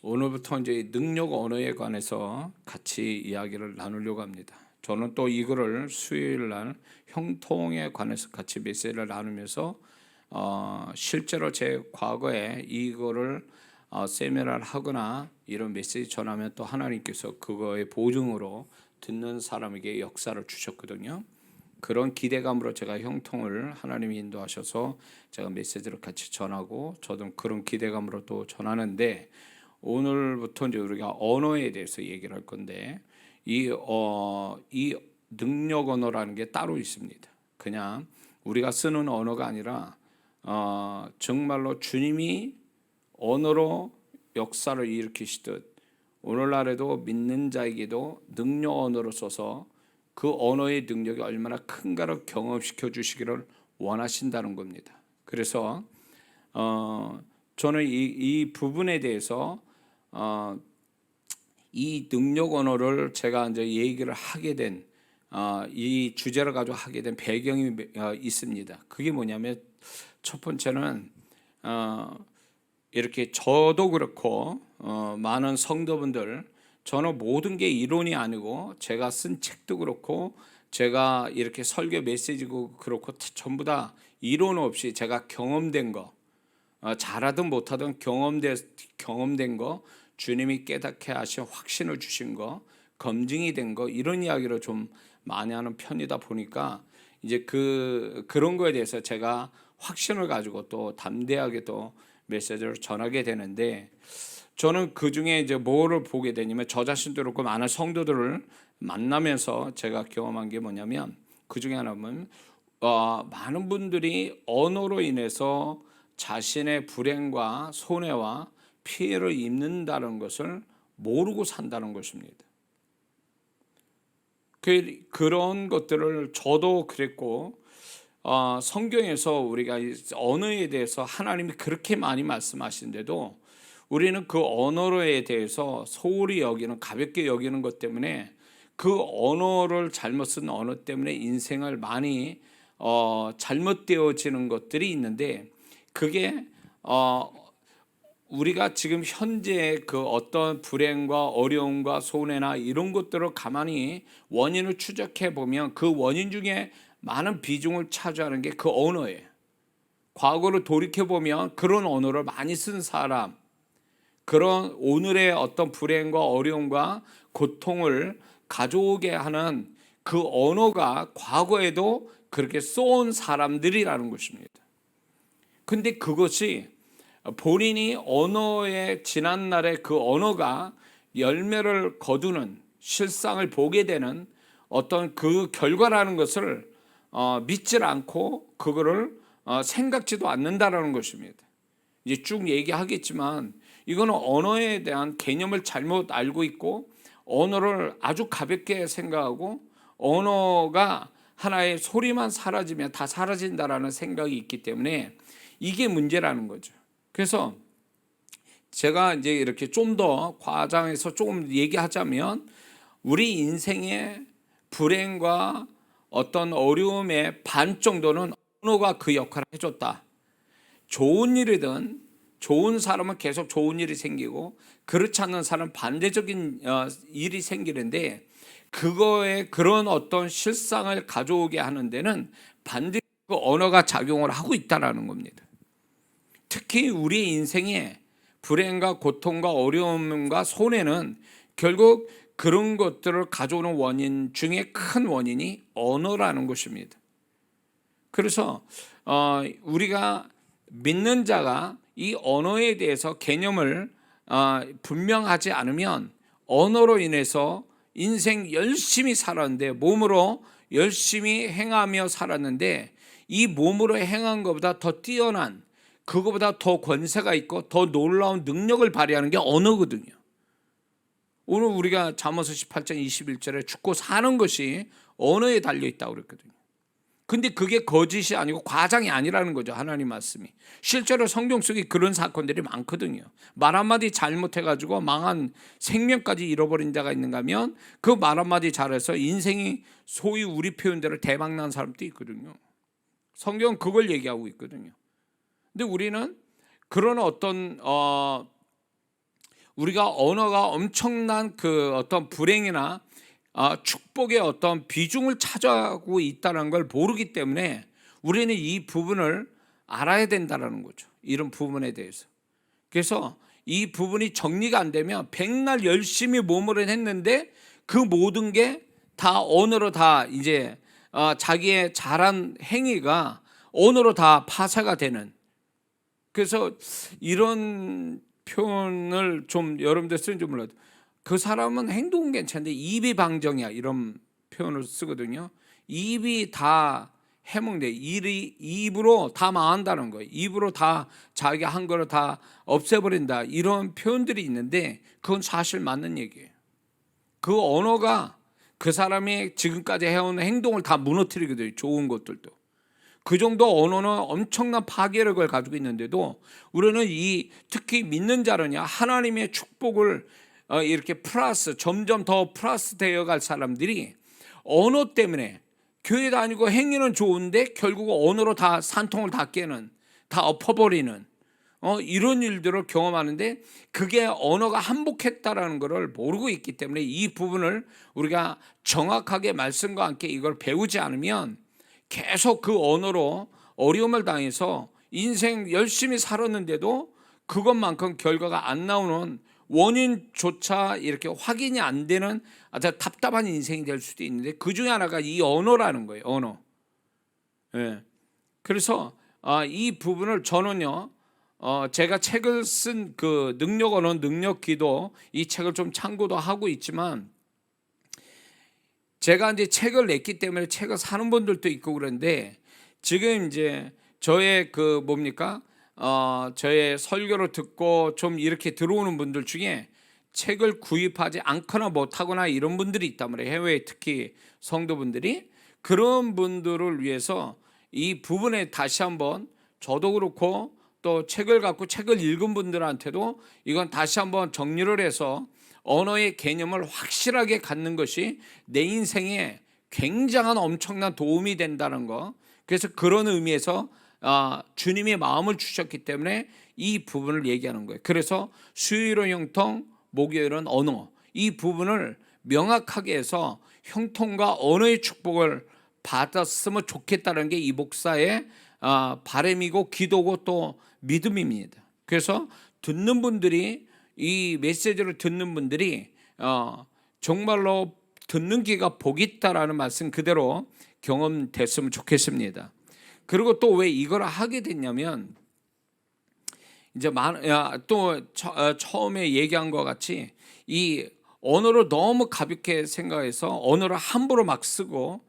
오늘부터 이제 능력 언어에 관해서 같이 이야기를 나누려고 합니다. 저는 또 이거를 수요일 날 형통에 관해서 같이 메시지를 나누면서 실제로 제 과거에 이거를 세미나를 하거나 이런 메시지 전하면 또 하나님께서 그거의 보증으로 듣는 사람에게 역사를 주셨거든요. 그런 기대감으로 제가 형통을 하나님이 인도하셔서 제가 메시지를 같이 전하고 저도 그런 기대감으로 또 전하는데, 오늘부터 이제 우리가 언어에 대해서 얘기를 할 건데 이 능력 언어라는 게 따로 있습니다. 그냥 우리가 쓰는 언어가 아니라 정말로 주님이 언어로 역사를 일으키시듯 오늘날에도 믿는 자에게도 능력 언어로 써서 그 언어의 능력이 얼마나 큰가를 경험시켜 주시기를 원하신다는 겁니다. 그래서 저는 이 부분에 대해서 이 능력 언어를 제가 이제 얘기를 하게 된 이 주제를 가지고 하게 된 배경이 있습니다. 그게 뭐냐면, 첫 번째는 이렇게 저도 그렇고 많은 성도분들, 저는 모든 게 이론이 아니고 제가 쓴 책도 그렇고 제가 이렇게 설교 메시지고 그렇고 전부 다 이론 없이 제가 경험된 거, 잘하든 못하든 경험된 거, 주님이 깨닫게 하신 확신을 주신 거, 검증이 된 거, 이런 이야기를 좀 많이 하는 편이다 보니까 이제 그런 거에 대해서 제가 확신을 가지고 또 담대하게 또 메시지를 전하게 되는데, 저는 그 중에 이제 뭐를 보게 되냐면, 저 자신도 그렇고 많은 성도들을 만나면서 제가 경험한 게 뭐냐면, 그 중에 하나는 많은 분들이 언어로 인해서 자신의 불행과 손해와 피해를 입는다는 것을 모르고 산다는 것입니다. 그런 것들을 저도 그랬고, 성경에서 우리가 언어에 대해서 하나님이 그렇게 많이 말씀하시는데도 우리는 그 언어에 대해서 소홀히 여기는, 가볍게 여기는 것 때문에, 그 언어를 잘못 쓴 언어 때문에 인생을 많이 잘못되어지는 것들이 있는데, 그게 우리가 지금 현재 그 어떤 불행과 어려움과 손해나 이런 것들을 가만히 원인을 추적해 보면 그 원인 중에 많은 비중을 차지하는 게 그 언어예요. 과거를 돌이켜 보면 그런 언어를 많이 쓴 사람, 그런 오늘의 어떤 불행과 어려움과 고통을 가져오게 하는 그 언어가 과거에도 그렇게 써온 사람들이라는 것입니다. 근데 그것이 본인이 언어의 지난날의 그 언어가 열매를 거두는, 실상을 보게 되는 어떤 그 결과라는 것을 믿질 않고 그거를 생각지도 않는다라는 것입니다. 이제 쭉 얘기하겠지만, 이거는 언어에 대한 개념을 잘못 알고 있고 언어를 아주 가볍게 생각하고 언어가 하나의 소리만 사라지면 다 사라진다라는 생각이 있기 때문에 이게 문제라는 거죠. 그래서 제가 이제 이렇게 좀 더 과장해서 조금 얘기하자면, 우리 인생의 불행과 어떤 어려움의 반 정도는 언어가 그 역할을 해줬다. 좋은 일이든, 좋은 사람은 계속 좋은 일이 생기고 그렇지 않는 사람은 반대적인 일이 생기는데, 그거에 그런 어떤 실상을 가져오게 하는 데는 반드시 그 언어가 작용을 하고 있다는 겁니다. 특히 우리 인생의 불행과 고통과 어려움과 손해는 결국 그런 것들을 가져오는 원인 중에 큰 원인이 언어라는 것입니다. 그래서 우리가 믿는 자가 이 언어에 대해서 개념을 분명하지 않으면 언어로 인해서 인생 열심히 살았는데, 몸으로 열심히 행하며 살았는데, 이 몸으로 행한 것보다 더 뛰어난, 그거보다 더 권세가 있고 더 놀라운 능력을 발휘하는 게 언어거든요. 오늘 우리가 잠언서 18장 21절에 죽고 사는 것이 언어에 달려있다고 그랬거든요. 근데 그게 거짓이 아니고 과장이 아니라는 거죠. 하나님 말씀이. 실제로 성경 속에 그런 사건들이 많거든요. 말 한마디 잘못해가지고 망한 생명까지 잃어버린 자가 있는가 하면, 그 말 한마디 잘해서 인생이 소위 우리 표현대로 대박난 사람도 있거든요. 성경은 그걸 얘기하고 있거든요. 근데 우리는 그런 어떤 우리가 언어가 엄청난 그 어떤 불행이나 축복의 어떤 비중을 차지하고 있다는 걸 모르기 때문에 우리는 이 부분을 알아야 된다는 거죠. 이런 부분에 대해서. 그래서 이 부분이 정리가 안 되면 백날 열심히 몸으로 했는데 그 모든 게 다 언어로 다 이제 자기의 잘한 행위가 언어로 다 파쇄가 되는. 그래서 이런 표현을 좀 여러분들 쓰는지 몰라도 그 사람은 행동은 괜찮은데 입이 방정이야 이런 표현을 쓰거든요. 입이 다 해먹네. 입으로 다 망한다는 거예요. 입으로 다 자기가 한 거를 다 없애버린다. 이런 표현들이 있는데 그건 사실 맞는 얘기예요. 그 언어가 그 사람이 지금까지 해온 행동을 다 무너뜨리거든요. 좋은 것들도. 그 정도 언어는 엄청난 파괴력을 가지고 있는데도 우리는 특히 믿는 자라냐 하나님의 축복을 이렇게 플러스 점점 더 플러스 되어갈 사람들이 언어 때문에 교회 다니고 행위는 좋은데 결국 언어로 다 산통을 다 깨는, 다 엎어버리는 이런 일들을 경험하는데 그게 언어가 한복했다라는 것을 모르고 있기 때문에 이 부분을 우리가 정확하게 말씀과 함께 이걸 배우지 않으면 계속 그 언어로 어려움을 당해서 인생 열심히 살았는데도 그것만큼 결과가 안 나오는 원인조차 이렇게 확인이 안 되는 아주 답답한 인생이 될 수도 있는데 그 중에 하나가 이 언어라는 거예요. 언어. 예. 그래서 이 부분을 저는요. 제가 책을 쓴 그 능력 언어 능력 기도 이 책을 좀 참고도 하고 있지만 제가 이제 책을 냈기 때문에 책을 사는 분들도 있고 그런데 지금 이제 저의 그 뭡니까? 저의 설교를 듣고 좀 이렇게 들어오는 분들 중에 책을 구입하지 않거나 못하거나 이런 분들이 있단 말이에요. 해외에 특히 성도분들이. 그런 분들을 위해서 이 부분에 다시 한번 저도 그렇고 또 책을 갖고 책을 읽은 분들한테도 이건 다시 한번 정리를 해서 언어의 개념을 확실하게 갖는 것이 내 인생에 굉장한 엄청난 도움이 된다는 거. 그래서 그런 의미에서 주님이 마음을 주셨기 때문에 이 부분을 얘기하는 거예요. 그래서 수요일은 형통, 목요일은 언어. 이 부분을 명확하게 해서 형통과 언어의 축복을 받았으면 좋겠다는 게 이 목사의 바람이고 기도고 또 믿음입니다. 그래서 듣는 분들이 이 메시지를 듣는 분들이 정말로 듣는 귀가 복이 있다라는 말씀 그대로 경험됐으면 좋겠습니다. 그리고 또 왜 이걸 하게 됐냐면 이제 처음에 얘기한 것 같이 이 언어를 너무 가볍게 생각해서 언어를 함부로 막 쓰고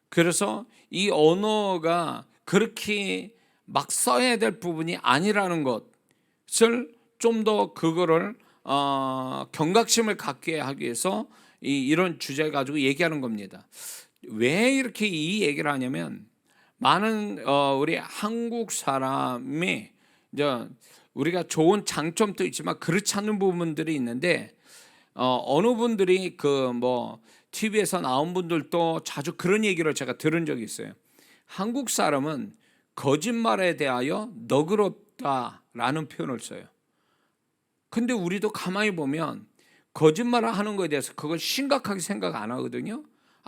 그래서 이 언어가 그렇게 막 써야 될 부분이 아니라는 것을 좀 더 그거를 경각심을 갖게 하기 위해서 이런 주제 가지고 얘기하는 겁니다. 왜 이렇게 이 얘기를 하냐면 많은 우리 한국 사람이 이제 우리가 좋은 장점도 있지만 그렇지 않은 부분들이 있는데 어느 분들이 그 뭐 TV에서 나온 분들도 자주 그런 얘기를 제가 들은 적이 있어요. 한국 사람은 거짓말에 대하여 너그럽다라는 표현을 써요. 근데 우리도 가만히 보면 거짓말을 하는 거에 대해서 그걸 심각하게 생각 안 하거든요.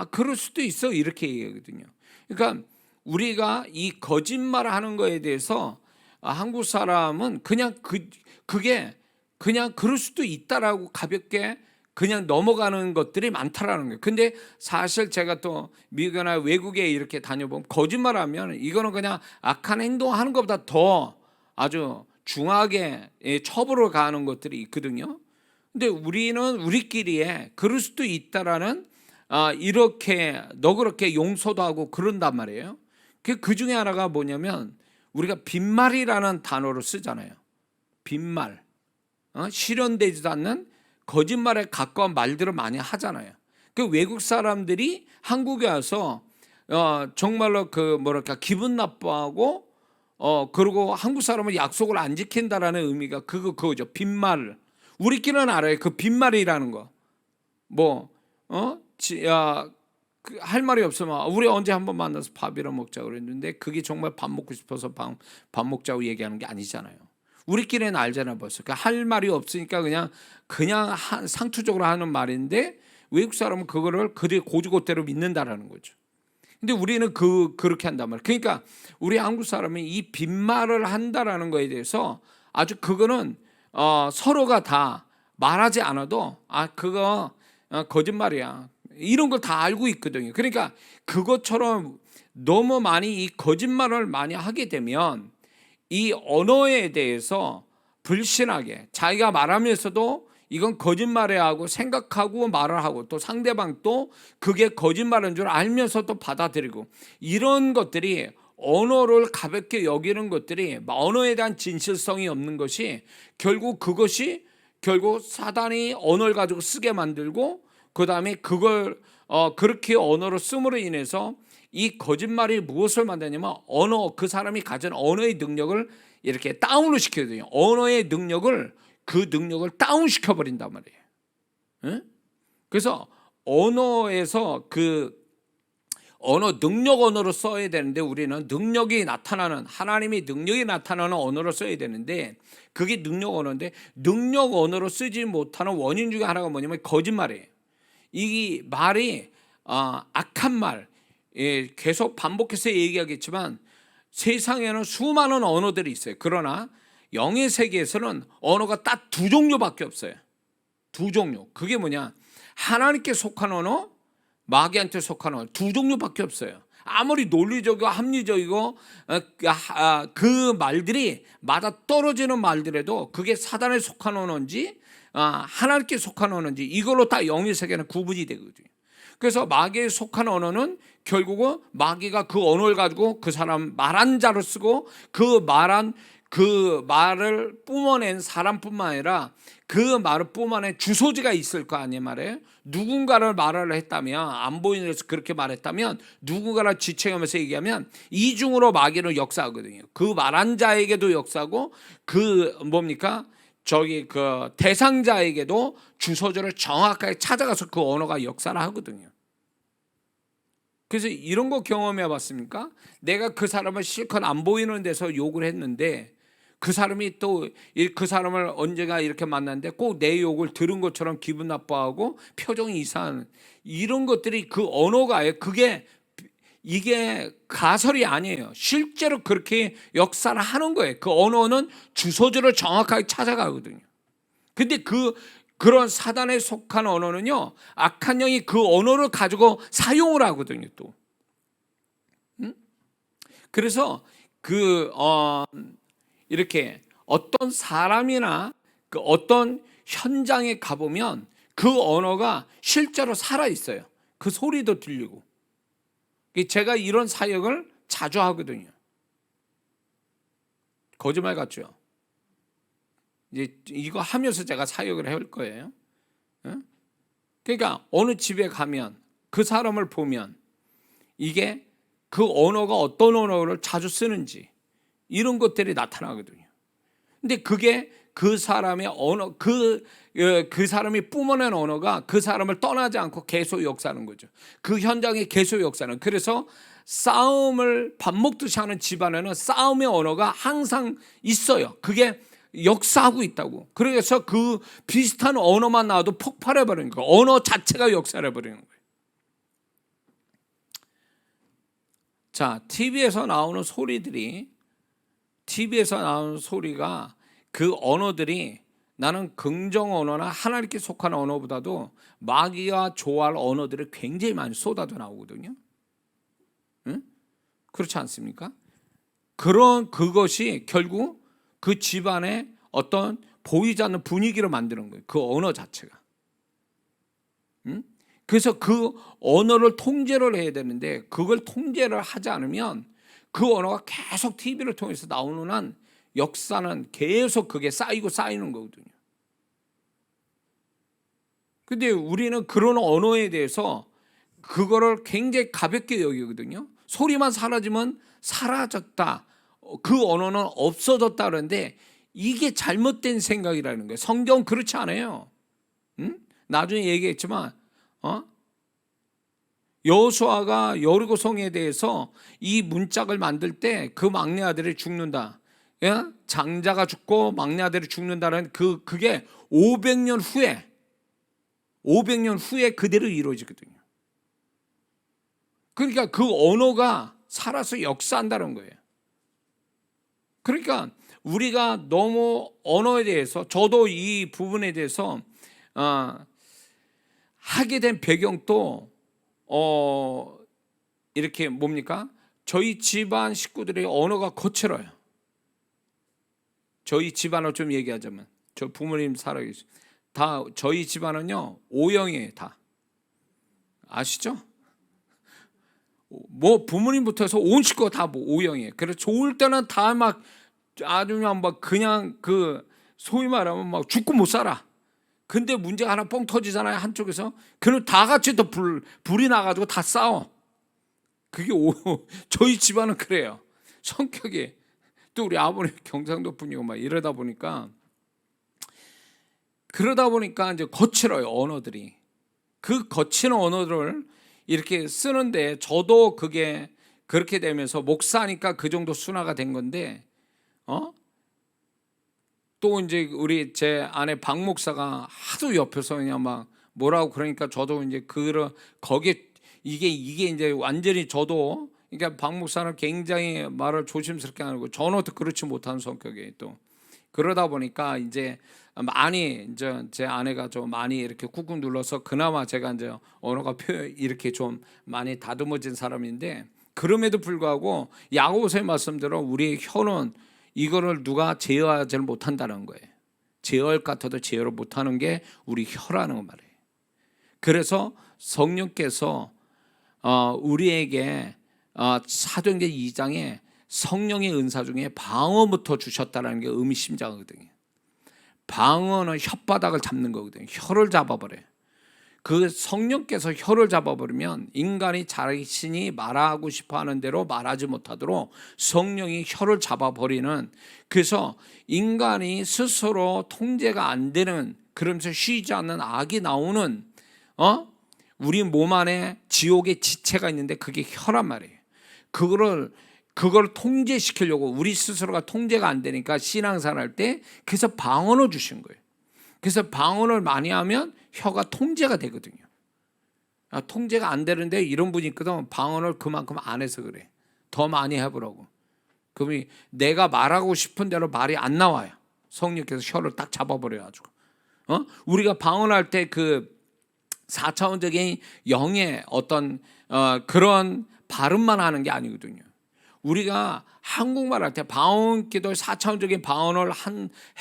그럴 수도 있어 이렇게 얘기하거든요. 그러니까 우리가 이 거짓말을 하는 거에 대해서 한국 사람은 그냥 그게 그냥 그럴 수도 있다라고 가볍게 그냥 넘어가는 것들이 많다라는 거예요. 근데 사실 제가 또 미국이나 외국에 이렇게 다녀보면 거짓말하면 이거는 그냥 악한 행동하는 것보다 더 아주 중하게 처벌을 가하는 것들이 있거든요. 근데 우리는 우리끼리에 그럴 수도 있다라는 이렇게 너그럽게 용서도 하고 그런단 말이에요. 그 중에 하나가 뭐냐면 우리가 빈말이라는 단어를 쓰잖아요. 빈말. 실현되지도 않는 거짓말에 가까운 말들을 많이 하잖아요. 그 외국 사람들이 한국에 와서 정말로 그 뭐랄까 기분 나빠하고 그리고 한국 사람은 약속을 안 지킨다라는 의미가 그거죠. 빈말. 우리끼리는 알아요. 그 빈말이라는 거. 할 말이 없으면 우리 언제 한번 만나서 밥이라 먹자고 그랬는데 그게 정말 밥 먹고 싶어서 밥 먹자고 얘기하는 게 아니잖아요. 우리끼리는 알잖아 벌써. 그러니까 할 말이 없으니까 그냥 상투적으로 하는 말인데 외국 사람은 그거를 그들의 고지고대로 믿는다라는 거죠. 근데 우리는 그렇게 한단 말이에요. 그러니까 우리 한국 사람이 이 빈말을 한다라는 거에 대해서 아주 그거는 서로가 다 말하지 않아도 그거 거짓말이야, 이런 걸 다 알고 있거든요. 그러니까 그것처럼 너무 많이 이 거짓말을 많이 하게 되면 이 언어에 대해서 불신하게 자기가 말하면서도 이건 거짓말이야 하고 생각하고 말을 하고, 또 상대방도 그게 거짓말인 줄 알면서도 받아들이고, 이런 것들이 언어를 가볍게 여기는 것들이 언어에 대한 진실성이 없는 것이 그것이 결국 사단이 언어를 가지고 쓰게 만들고, 그 다음에 그걸 그렇게 언어로 씀으로 인해서 이 거짓말이 무엇을 만드냐면 그 사람이 가진 언어의 능력을 이렇게 다운을 시켜야 언어의 능력을, 그 능력을 다운시켜 버린단 말이에요. 응? 그래서 언어에서 언어로 써야 되는데, 우리는 능력이 나타나는, 하나님의 능력이 나타나는 언어로 써야 되는데, 그게 능력 언어인데, 능력 언어로 쓰지 못하는 원인 중에 하나가 뭐냐면 거짓말이에요. 이 말이 악한 말, 계속 반복해서 얘기하겠지만 세상에는 수많은 언어들이 있어요. 그러나 영의 세계에서는 언어가 딱 두 종류밖에 없어요. 두 종류. 그게 뭐냐? 하나님께 속한 언어, 마귀한테 속한 언어, 두 종류밖에 없어요. 아무리 논리적이고 합리적이고 그 말들이 맞아 떨어지는 말들에도 그게 사단에 속한 언어인지 하나님께 속한 언어인지 이걸로 다 영의 세계는 구분이 되거든요. 그래서 마귀에 속한 언어는 결국은 마귀가 그 언어를 가지고 그 사람 말한 자로 쓰고, 그 말을 뿜어낸 사람뿐만 아니라 그 말을 뿜어낸 주소지가 있을 거 아니에요 말이에요. 누군가를 말을 했다면, 안 보이는 데서 그렇게 말했다면, 누군가를 지칭하면서 얘기하면 이중으로 마귀는 역사하거든요. 그 말한 자에게도 역사하고 그 대상자에게도 주소지를 정확하게 찾아가서 그 언어가 역사를 하거든요. 그래서 이런 거 경험해 봤습니까? 내가 그 사람을 실컷 안 보이는 데서 욕을 했는데 그 사람이 또 그 사람을 언제가 이렇게 만났는데 꼭 내 욕을 들은 것처럼 기분 나빠하고 표정이 이상한, 이런 것들이 그 언어가예요. 이게 가설이 아니에요. 실제로 그렇게 역사를 하는 거예요. 그 언어는 주소지를 정확하게 찾아가거든요. 근데 그런 사단에 속한 언어는요, 악한 영이 그 언어를 가지고 사용을 하거든요, 또. 그래서 이렇게 어떤 사람이나 어떤 현장에 가보면 그 언어가 실제로 살아있어요. 그 소리도 들리고. 제가 이런 사역을 자주 하거든요. 거짓말 같죠? 이제 이거 하면서 제가 사역을 해올 거예요. 그러니까 어느 집에 가면 그 사람을 보면 이게 그 언어가 어떤 언어를 자주 쓰는지 이런 것들이 나타나거든요. 근데 그게 그 사람의 언어, 그 사람이 뿜어낸 언어가 그 사람을 떠나지 않고 계속 역사하는 거죠. 그 현장에 계속 역사하는. 그래서 싸움을 밥 먹듯이 하는 집안에는 싸움의 언어가 항상 있어요. 그게 역사하고 있다고. 그래서 그 비슷한 언어만 나와도 폭발해 버리는 거예요. 언어 자체가 역사해 버리는 거예요. 자, TV에서 나오는 소리가 그 언어들이, 나는 긍정 언어나 하나님께 속한 언어보다도 마귀가 좋아할 언어들이 굉장히 많이 쏟아져 나오거든요. 응? 그렇지 않습니까? 그것이 결국 그 집안에 어떤 보이지 않는 분위기를 만드는 거예요. 그 언어 자체가. 그래서 그 언어를 통제를 해야 되는데 그걸 통제를 하지 않으면 그 언어가 계속 TV를 통해서 나오는 한 역사는 계속 그게 쌓이는 거거든요. 근데 우리는 그런 언어에 대해서 그거를 굉장히 가볍게 여기거든요. 소리만 사라지면 사라졌다, 그 언어는 없어졌다 그러는데 이게 잘못된 생각이라는 거예요. 성경은 그렇지 않아요. 나중에 얘기했지만 여호수아가 여리고 성에 대해서 이 문짝을 만들 때 그 막내 아들이 죽는다. 예? 장자가 죽고 막내 아들이 죽는다는 그게 500년 후에 그대로 이루어지거든요. 그러니까 그 언어가 살아서 역사한다는 거예요. 그러니까 우리가 너무 언어에 대해서, 저도 이 부분에 대해서 하게 된 배경도 이렇게 뭡니까? 저희 집안 식구들의 언어가 거칠어요. 저희 집안을 좀 얘기하자면, 저 부모님 살아계시 다 저희 집안은요 O형이에요. 다 아시죠? 뭐 부모님부터 해서 온 식구가 다 뭐 O형이에요. 그래서 좋을 때는 다 막 아주 막 그냥 그 소위 말하면 막 죽고 못 살아. 근데 문제가 하나 뻥 터지잖아요, 한쪽에서. 그럼 다 같이 또 불이 나가지고 다 싸워. 그게 저희 집안은 그래요. 성격이. 또 우리 아버님 경상도 분이고 막 이러다 보니까 이제 거칠어요, 언어들이. 그 거친 언어를 이렇게 쓰는데, 저도 그게 그렇게 되면서 목사니까 그 정도 순화가 된 건데, 또 이제 우리 제 아내 박 목사가 하도 옆에서 그냥 막 뭐라고 그러니까 저도 이제 거기에 이게 이제 완전히 저도, 그러니까 박 목사는 굉장히 말을 조심스럽게 하고 저는 또 그렇지 못한 성격이에요. 또 그러다 보니까 이제 많이 이제 제 아내가 좀 많이 이렇게 꾹꾹 눌러서 그나마 제가 이제 언어가 이렇게 좀 많이 다듬어진 사람인데, 그럼에도 불구하고 야고보서의 말씀대로 우리의 혀는 이거를 누가 제어하지를 못한다는 거예요. 제어할 것 같아도 제어를 못하는 게 우리 혀라는 말이에요. 그래서 성령께서 우리에게 사도행전 2장에 성령의 은사 중에 방언부터 주셨다는 게 의미심장하거든요. 방언은 혓바닥을 잡는 거거든요. 혀를 잡아버려요. 그 성령께서 혀를 잡아버리면 인간이 자신이 말하고 싶어 하는 대로 말하지 못하도록 성령이 혀를 잡아버리는, 그래서 인간이 스스로 통제가 안 되는, 그러면서 쉬지 않는 악이 나오는 우리 몸 안에 지옥의 지체가 있는데 그게 혀란 말이에요. 그걸 통제시키려고 우리 스스로가 통제가 안 되니까 신앙생활 할 때 그래서 방언을 주신 거예요. 그래서 방언을 많이 하면 혀가 통제가 되거든요. 통제가 안 되는데 이런 분이 있거든. 방언을 그만큼 안 해서 그래. 더 많이 해보라고. 그러면 내가 말하고 싶은 대로 말이 안 나와요. 성령께서 혀를 딱 잡아버려가지고. 우리가 방언할 때 그 4차원적인 영의 어떤 그런 발음만 하는 게 아니거든요. 우리가 한국말 할 때 방언 기도 4차원적인 방언을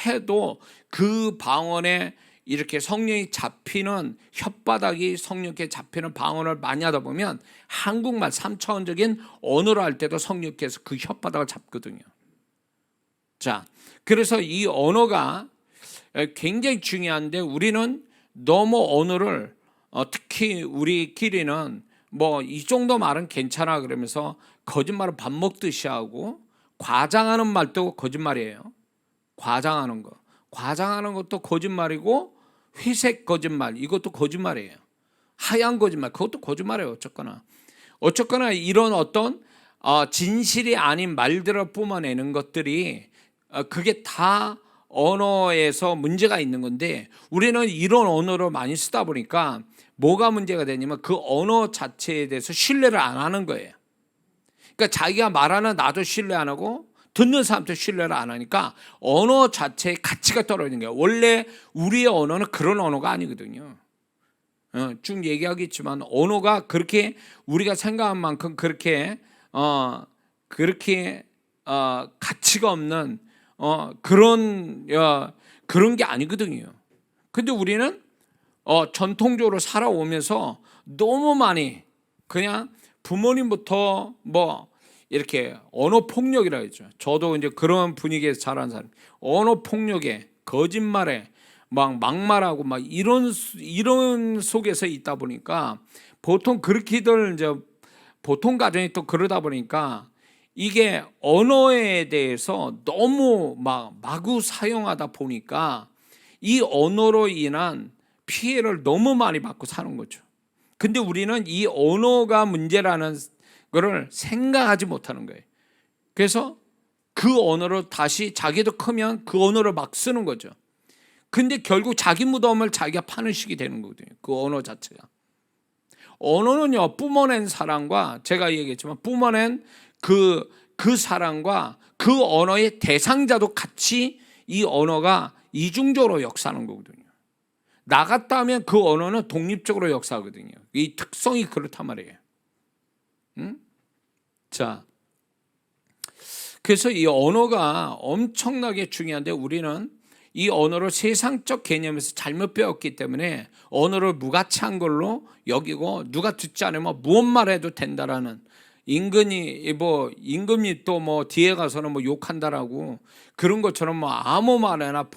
해도 그 방언에 이렇게 성령이 잡히는, 혓바닥이 성령께 잡히는 방언을 많이 하다 보면 한국말 3차원적인 언어를 할 때도 성령께서 그 혓바닥을 잡거든요. 자, 그래서 이 언어가 굉장히 중요한데, 우리는 너무 언어를 특히 우리끼리는 뭐 이 정도 말은 괜찮아 그러면서 거짓말을 밥 먹듯이 하고, 과장하는 말도 거짓말이에요. 과장하는 것도 거짓말이고, 회색 거짓말 이것도 거짓말이에요. 하얀 거짓말 그것도 거짓말이에요. 어쨌거나 이런 어떤 진실이 아닌 말들을 뿜어내는 것들이 그게 다 언어에서 문제가 있는 건데, 우리는 이런 언어를 많이 쓰다 보니까 뭐가 문제가 되냐면 그 언어 자체에 대해서 신뢰를 안 하는 거예요. 그러니까 자기가 말하는 나도 신뢰 안 하고 듣는 사람도 신뢰를 안 하니까 언어 자체의 가치가 떨어지는 거예요. 원래 우리의 언어는 그런 언어가 아니거든요. 쭉 얘기하겠지만 언어가 그렇게 우리가 생각한 만큼 그렇게 가치가 없는 그런 게 아니거든요. 근데 우리는 전통적으로 살아오면서 너무 많이 그냥 부모님부터 뭐 이렇게 언어 폭력이라 했죠. 저도 이제 그런 분위기에서 자란 사람. 언어 폭력에, 거짓말에 막 막말하고 막 이런 속에서 있다 보니까 보통 그렇게들 이제 보통 가정이 또 그러다 보니까 이게 언어에 대해서 너무 막 마구 사용하다 보니까 이 언어로 인한 피해를 너무 많이 받고 사는 거죠. 근데 우리는 이 언어가 문제라는 거를 생각하지 못하는 거예요. 그래서 그 언어를 다시 자기도 크면 그 언어를 막 쓰는 거죠. 근데 결국 자기 무덤을 자기가 파는 식이 되는 거거든요. 그 언어 자체가. 언어는요, 뿜어낸 사랑과, 제가 얘기했지만 뿜어낸 그 사랑과 그 언어의 대상자도 같이 이 언어가 이중적으로 역사하는 거거든요. 나갔다 하면 그 언어는 독립적으로 역사하거든요. 이 특성이 그렇단 말이에요. 자, 그래서 이 언어가 엄청나게 중요한데 우리는 이 언어를 세상적 개념에서 잘못 배웠기 때문에 언어를 무가치한 걸로 여기고 누가 듣지 않으면 무엇 말해도 된다라는, 임금이 또 뭐 뒤에 가서는 뭐 욕한다라고 그런 것처럼 뭐 아무 말이나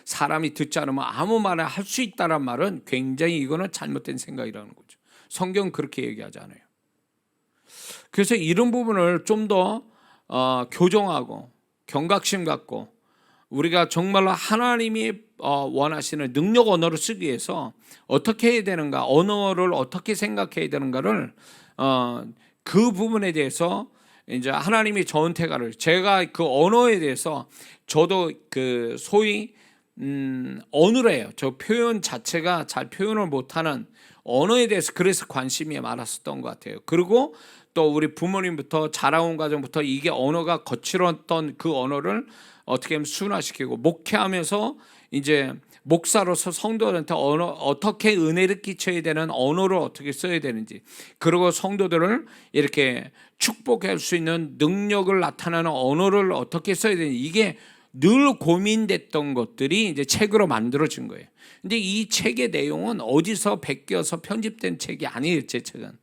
사람이 듣지 않으면 아무 말이나 할 수 있다란 말은 굉장히 이거는 잘못된 생각이라는 거죠. 성경은 그렇게 얘기하지 않아요. 그래서 이런 부분을 좀 더 교정하고 경각심 갖고 우리가 정말로 하나님이 원하시는 능력 언어를 쓰기 위해서 어떻게 해야 되는가, 언어를 어떻게 생각해야 되는가를 그 부분에 대해서 이제 하나님이 저한테 가르쳐, 제가 그 언어에 대해서 저도 그 소위 어눌해요. 저 표현 자체가 잘 표현을 못하는 언어에 대해서 그래서 관심이 많았었던 것 같아요. 그리고 또 우리 부모님부터 자라온 과정부터 이게 언어가 거칠었던 그 언어를 어떻게 하면 순화시키고 목회하면서 이제 목사로서 성도들한테 어떻게 은혜를 끼쳐야 되는 언어를 어떻게 써야 되는지, 그리고 성도들을 이렇게 축복할 수 있는 능력을 나타내는 언어를 어떻게 써야 되는지, 이게 늘 고민됐던 것들이 이제 책으로 만들어진 거예요. 근데 이 책의 내용은 어디서 베껴서 편집된 책이 아니에요. 제 책은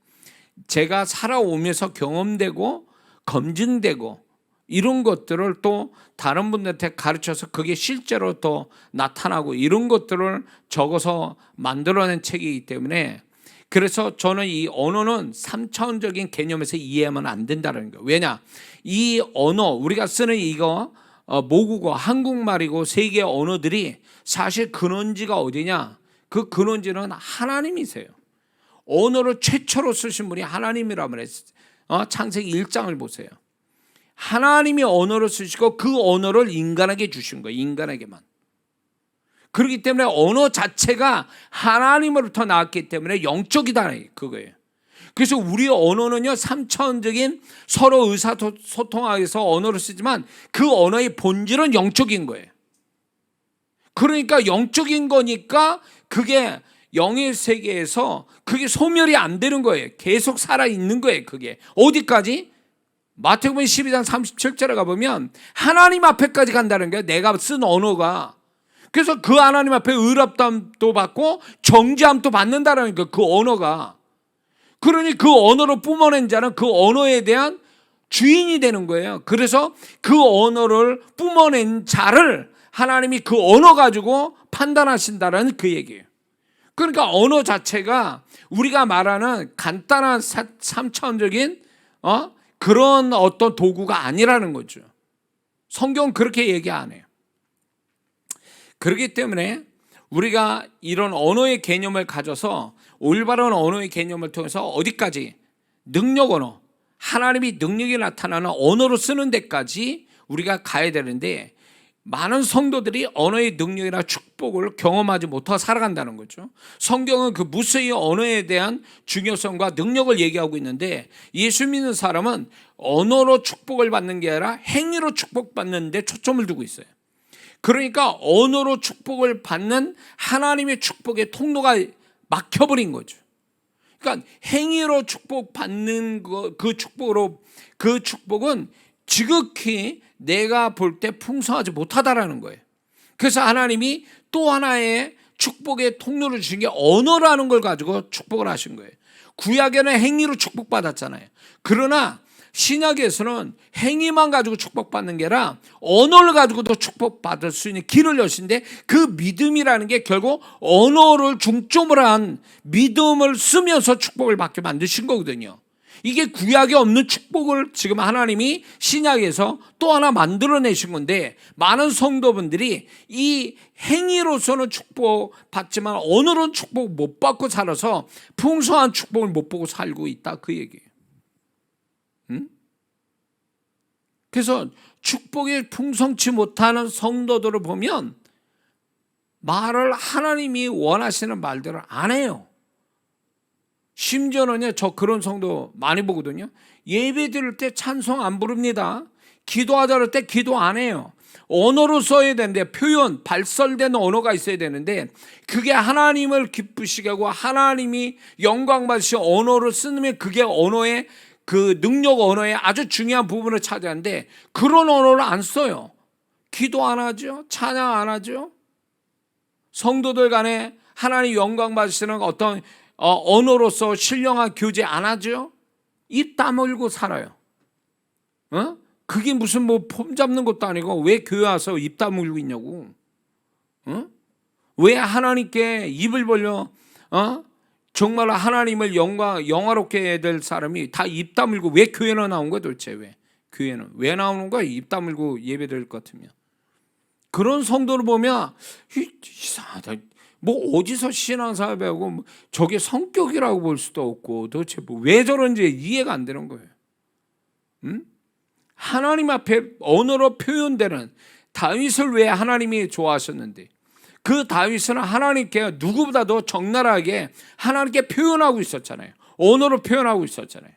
제가 살아오면서 경험되고 검증되고 이런 것들을 또 다른 분들한테 가르쳐서 그게 실제로 또 나타나고 이런 것들을 적어서 만들어낸 책이기 때문에, 그래서 저는 이 언어는 3차원적인 개념에서 이해하면 안 된다는 거예요. 왜냐? 이 언어, 우리가 쓰는 이거 모국어, 한국말이고 세계 언어들이 사실 근원지가 어디냐? 그 근원지는 하나님이세요. 언어를 최초로 쓰신 분이 하나님이라고 그랬어요. 창세기 1장을 보세요. 하나님이 언어를 쓰시고 그 언어를 인간에게 주신 거예요. 인간에게만. 그렇기 때문에 언어 자체가 하나님으로부터 나왔기 때문에 영적이다, 그거예요. 그래서 우리 언어는요, 3차원적인 서로 의사소통하기 위해서 언어를 쓰지만 그 언어의 본질은 영적인 거예요. 그러니까 영적인 거니까 그게 영의 세계에서 그게 소멸이 안 되는 거예요. 계속 살아있는 거예요. 그게 어디까지? 마태복음 12장 37절에 가보면 하나님 앞에까지 간다는 거예요. 내가 쓴 언어가. 그래서 그 하나님 앞에 의롭다함도 받고 정죄함도 받는다는 거예요. 그 언어가. 그러니 그 언어로 뿜어낸 자는 그 언어에 대한 주인이 되는 거예요. 그래서 그 언어를 뿜어낸 자를 하나님이 그 언어 가지고 판단하신다는 그 얘기예요. 그러니까 언어 자체가 우리가 말하는 간단한 3차원적인 그런 어떤 도구가 아니라는 거죠. 성경은 그렇게 얘기 안 해요. 그렇기 때문에 우리가 이런 언어의 개념을 가져서 올바른 언어의 개념을 통해서 어디까지? 능력 언어, 하나님이 능력이 나타나는 언어로 쓰는 데까지 우리가 가야 되는데, 많은 성도들이 언어의 능력이나 축복을 경험하지 못하고 살아간다는 거죠. 성경은 그 무수의 언어에 대한 중요성과 능력을 얘기하고 있는데, 예수 믿는 사람은 언어로 축복을 받는 게 아니라 행위로 축복받는 데 초점을 두고 있어요. 그러니까 언어로 축복을 받는 하나님의 축복의 통로가 막혀버린 거죠. 그러니까 행위로 축복받는 그 축복은 지극히 내가 볼 때 풍성하지 못하다라는 거예요. 그래서 하나님이 또 하나의 축복의 통로를 주신 게 언어라는 걸 가지고 축복을 하신 거예요. 구약에는 행위로 축복받았잖아요. 그러나 신약에서는 행위만 가지고 축복받는 게 아니라 언어를 가지고도 축복받을 수 있는 길을 여신데, 그 믿음이라는 게 결국 언어를 중점으로 한 믿음을 쓰면서 축복을 받게 만드신 거거든요. 이게 구약에 없는 축복을 지금 하나님이 신약에서 또 하나 만들어내신 건데, 많은 성도분들이 이 행위로서는 축복받지만 언어로는 축복 못 받고 살아서 풍성한 축복을 못 보고 살고 있다, 그 얘기예요. 그래서 축복이 풍성치 못하는 성도들을 보면 말을 하나님이 원하시는 말들을 안 해요. 심지어는요, 저 그런 성도 많이 보거든요. 예배 드릴 때 찬송 안 부릅니다. 기도하자 그럴 때 기도 안 해요. 언어로 써야 되는데, 표현, 발설된 언어가 있어야 되는데, 그게 하나님을 기쁘시게 하고 하나님이 영광 받으신 언어를 쓰면 그게 언어의 그 능력 언어의 아주 중요한 부분을 차지하는데, 그런 언어를 안 써요. 기도 안 하죠. 찬양 안 하죠. 성도들 간에 하나님 영광 받으시는 어떤 언어로서 신령한 교제 안 하죠. 입 다물고 살아요. 그게 무슨 뭐 폼 잡는 것도 아니고 왜 교회 와서 입 다물고 있냐고. 왜 하나님께 입을 벌려 정말 하나님을 영화롭게 해야 될 사람이 다 입 다물고 왜 교회는 나온 거야 도대체. 왜 교회는 왜 나오는 거야? 입 다물고 예배 드릴 것 같으면. 그런 성도를 보면 이상하다. 뭐 어디서 신앙생활 배우고 뭐 저게 성격이라고 볼 수도 없고 도대체 뭐 왜 저런지 이해가 안 되는 거예요. 하나님 앞에 언어로 표현되는 다윗을 왜 하나님이 좋아하셨는데, 그 다윗은 하나님께 누구보다도 적나라하게 하나님께 표현하고 있었잖아요. 언어로 표현하고 있었잖아요.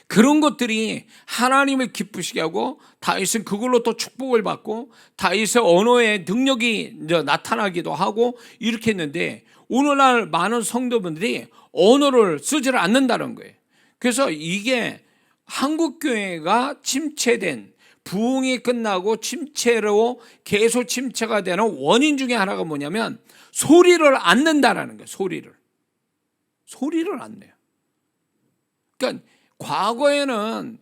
그런 것들이 하나님을 기쁘시게 하고 다윗은 그걸로 또 축복을 받고 다윗의 언어의 능력이 이제 나타나기도 하고 이렇게 했는데, 오늘날 많은 성도분들이 언어를 쓰지를 않는다는 거예요. 그래서 이게 한국교회가 침체된, 부흥이 끝나고 침체로 계속 침체가 되는 원인 중에 하나가 뭐냐면 소리를 안 낸다라는 거예요. 소리를 안 내요. 그러니까 과거에는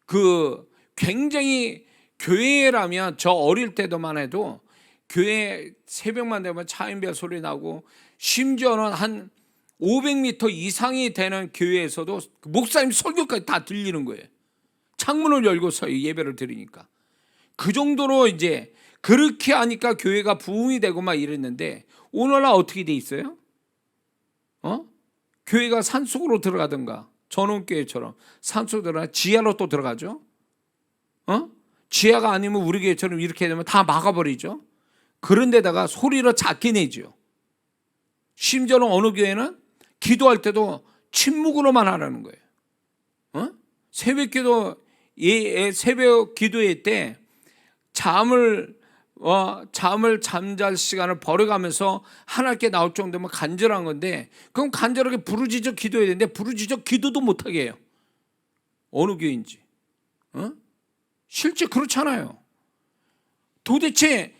그 굉장히 교회라면, 저 어릴 때도만 해도 교회 새벽만 되면 차인별 소리 나고, 심지어는 한 500m 이상이 되는 교회에서도 목사님 설교까지 다 들리는 거예요. 창문을 열고서 예배를 드리니까. 그 정도로 이제 그렇게 하니까 교회가 부흥이 되고 막 이랬는데, 오늘날 어떻게 돼 있어요? 교회가 산속으로 들어가든가, 전원교회처럼 산속으로 들어가 지하로 또 들어가죠. 지하가 아니면 우리 교회처럼 이렇게 되면 다 막아버리죠. 그런데다가 소리를 작게 내죠. 심지어는 어느 교회는 기도할 때도 침묵으로만 하라는 거예요. 새벽 기도회 때 잠을 잠잘 시간을 버려가면서 하나님께 나올 정도면 간절한 건데, 그럼 간절하게 부르짖어 기도해야 되는데 부르짖어 기도도 못하게 해요. 어느 교회인지. 실제 그렇잖아요. 도대체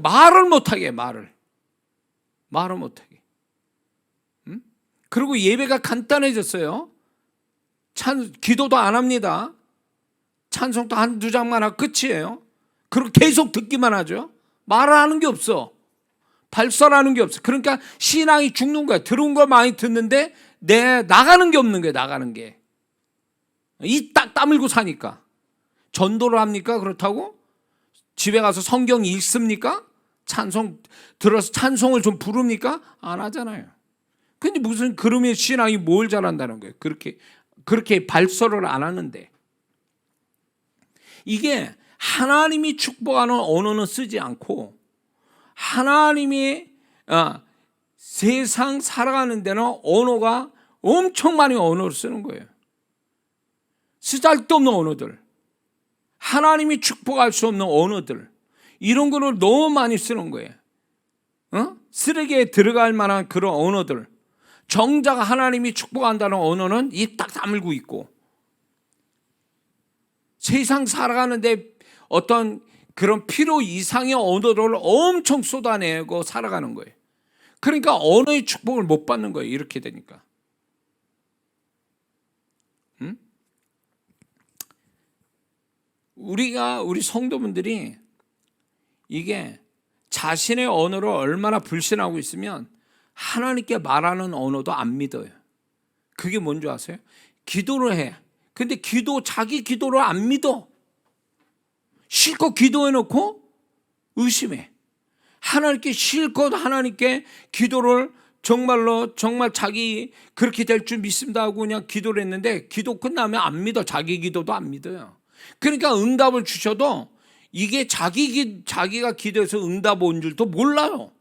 말을 못하게 해요. 말을 못하게. 그리고 예배가 간단해졌어요. 기도도 안 합니다. 찬송도 한두 장만 하고 끝이에요. 그리고 계속 듣기만 하죠. 말을 하는 게 없어. 발설하는 게 없어. 그러니까 신앙이 죽는 거야. 들은 걸 많이 듣는데 나가는 게 없는 거야. 나가는 게. 이 딱 다물고 사니까. 전도를 합니까? 그렇다고? 집에 가서 성경 읽습니까? 찬송 들어서 찬송을 좀 부릅니까? 안 하잖아요. 근데 무슨 그러면 신앙이 뭘 잘한다는 거예요? 그렇게 발설을 안 하는데. 이게 하나님이 축복하는 언어는 쓰지 않고, 하나님이 세상 살아가는 데는 언어가 엄청 많이 언어를 쓰는 거예요. 쓰잘데없는 언어들, 하나님이 축복할 수 없는 언어들, 이런 거를 너무 많이 쓰는 거예요. 쓰레기에 들어갈 만한 그런 언어들, 정작 하나님이 축복한다는 언어는 입 딱 다물고 있고, 세상 살아가는데 어떤 그런 필요 이상의 언어를 엄청 쏟아내고 살아가는 거예요. 그러니까 언어의 축복을 못 받는 거예요. 이렇게 되니까. 우리 성도분들이 이게 자신의 언어를 얼마나 불신하고 있으면 하나님께 말하는 언어도 안 믿어요. 그게 뭔지 아세요? 기도를 해. 근데 자기 기도를 안 믿어. 실컷 기도해놓고 의심해. 실컷 하나님께 기도를 정말 자기 그렇게 될 줄 믿습니다 하고 그냥 기도를 했는데, 기도 끝나면 안 믿어. 자기 기도도 안 믿어요. 그러니까 응답을 주셔도 이게 자기가 기도해서 응답 온 줄도 몰라요.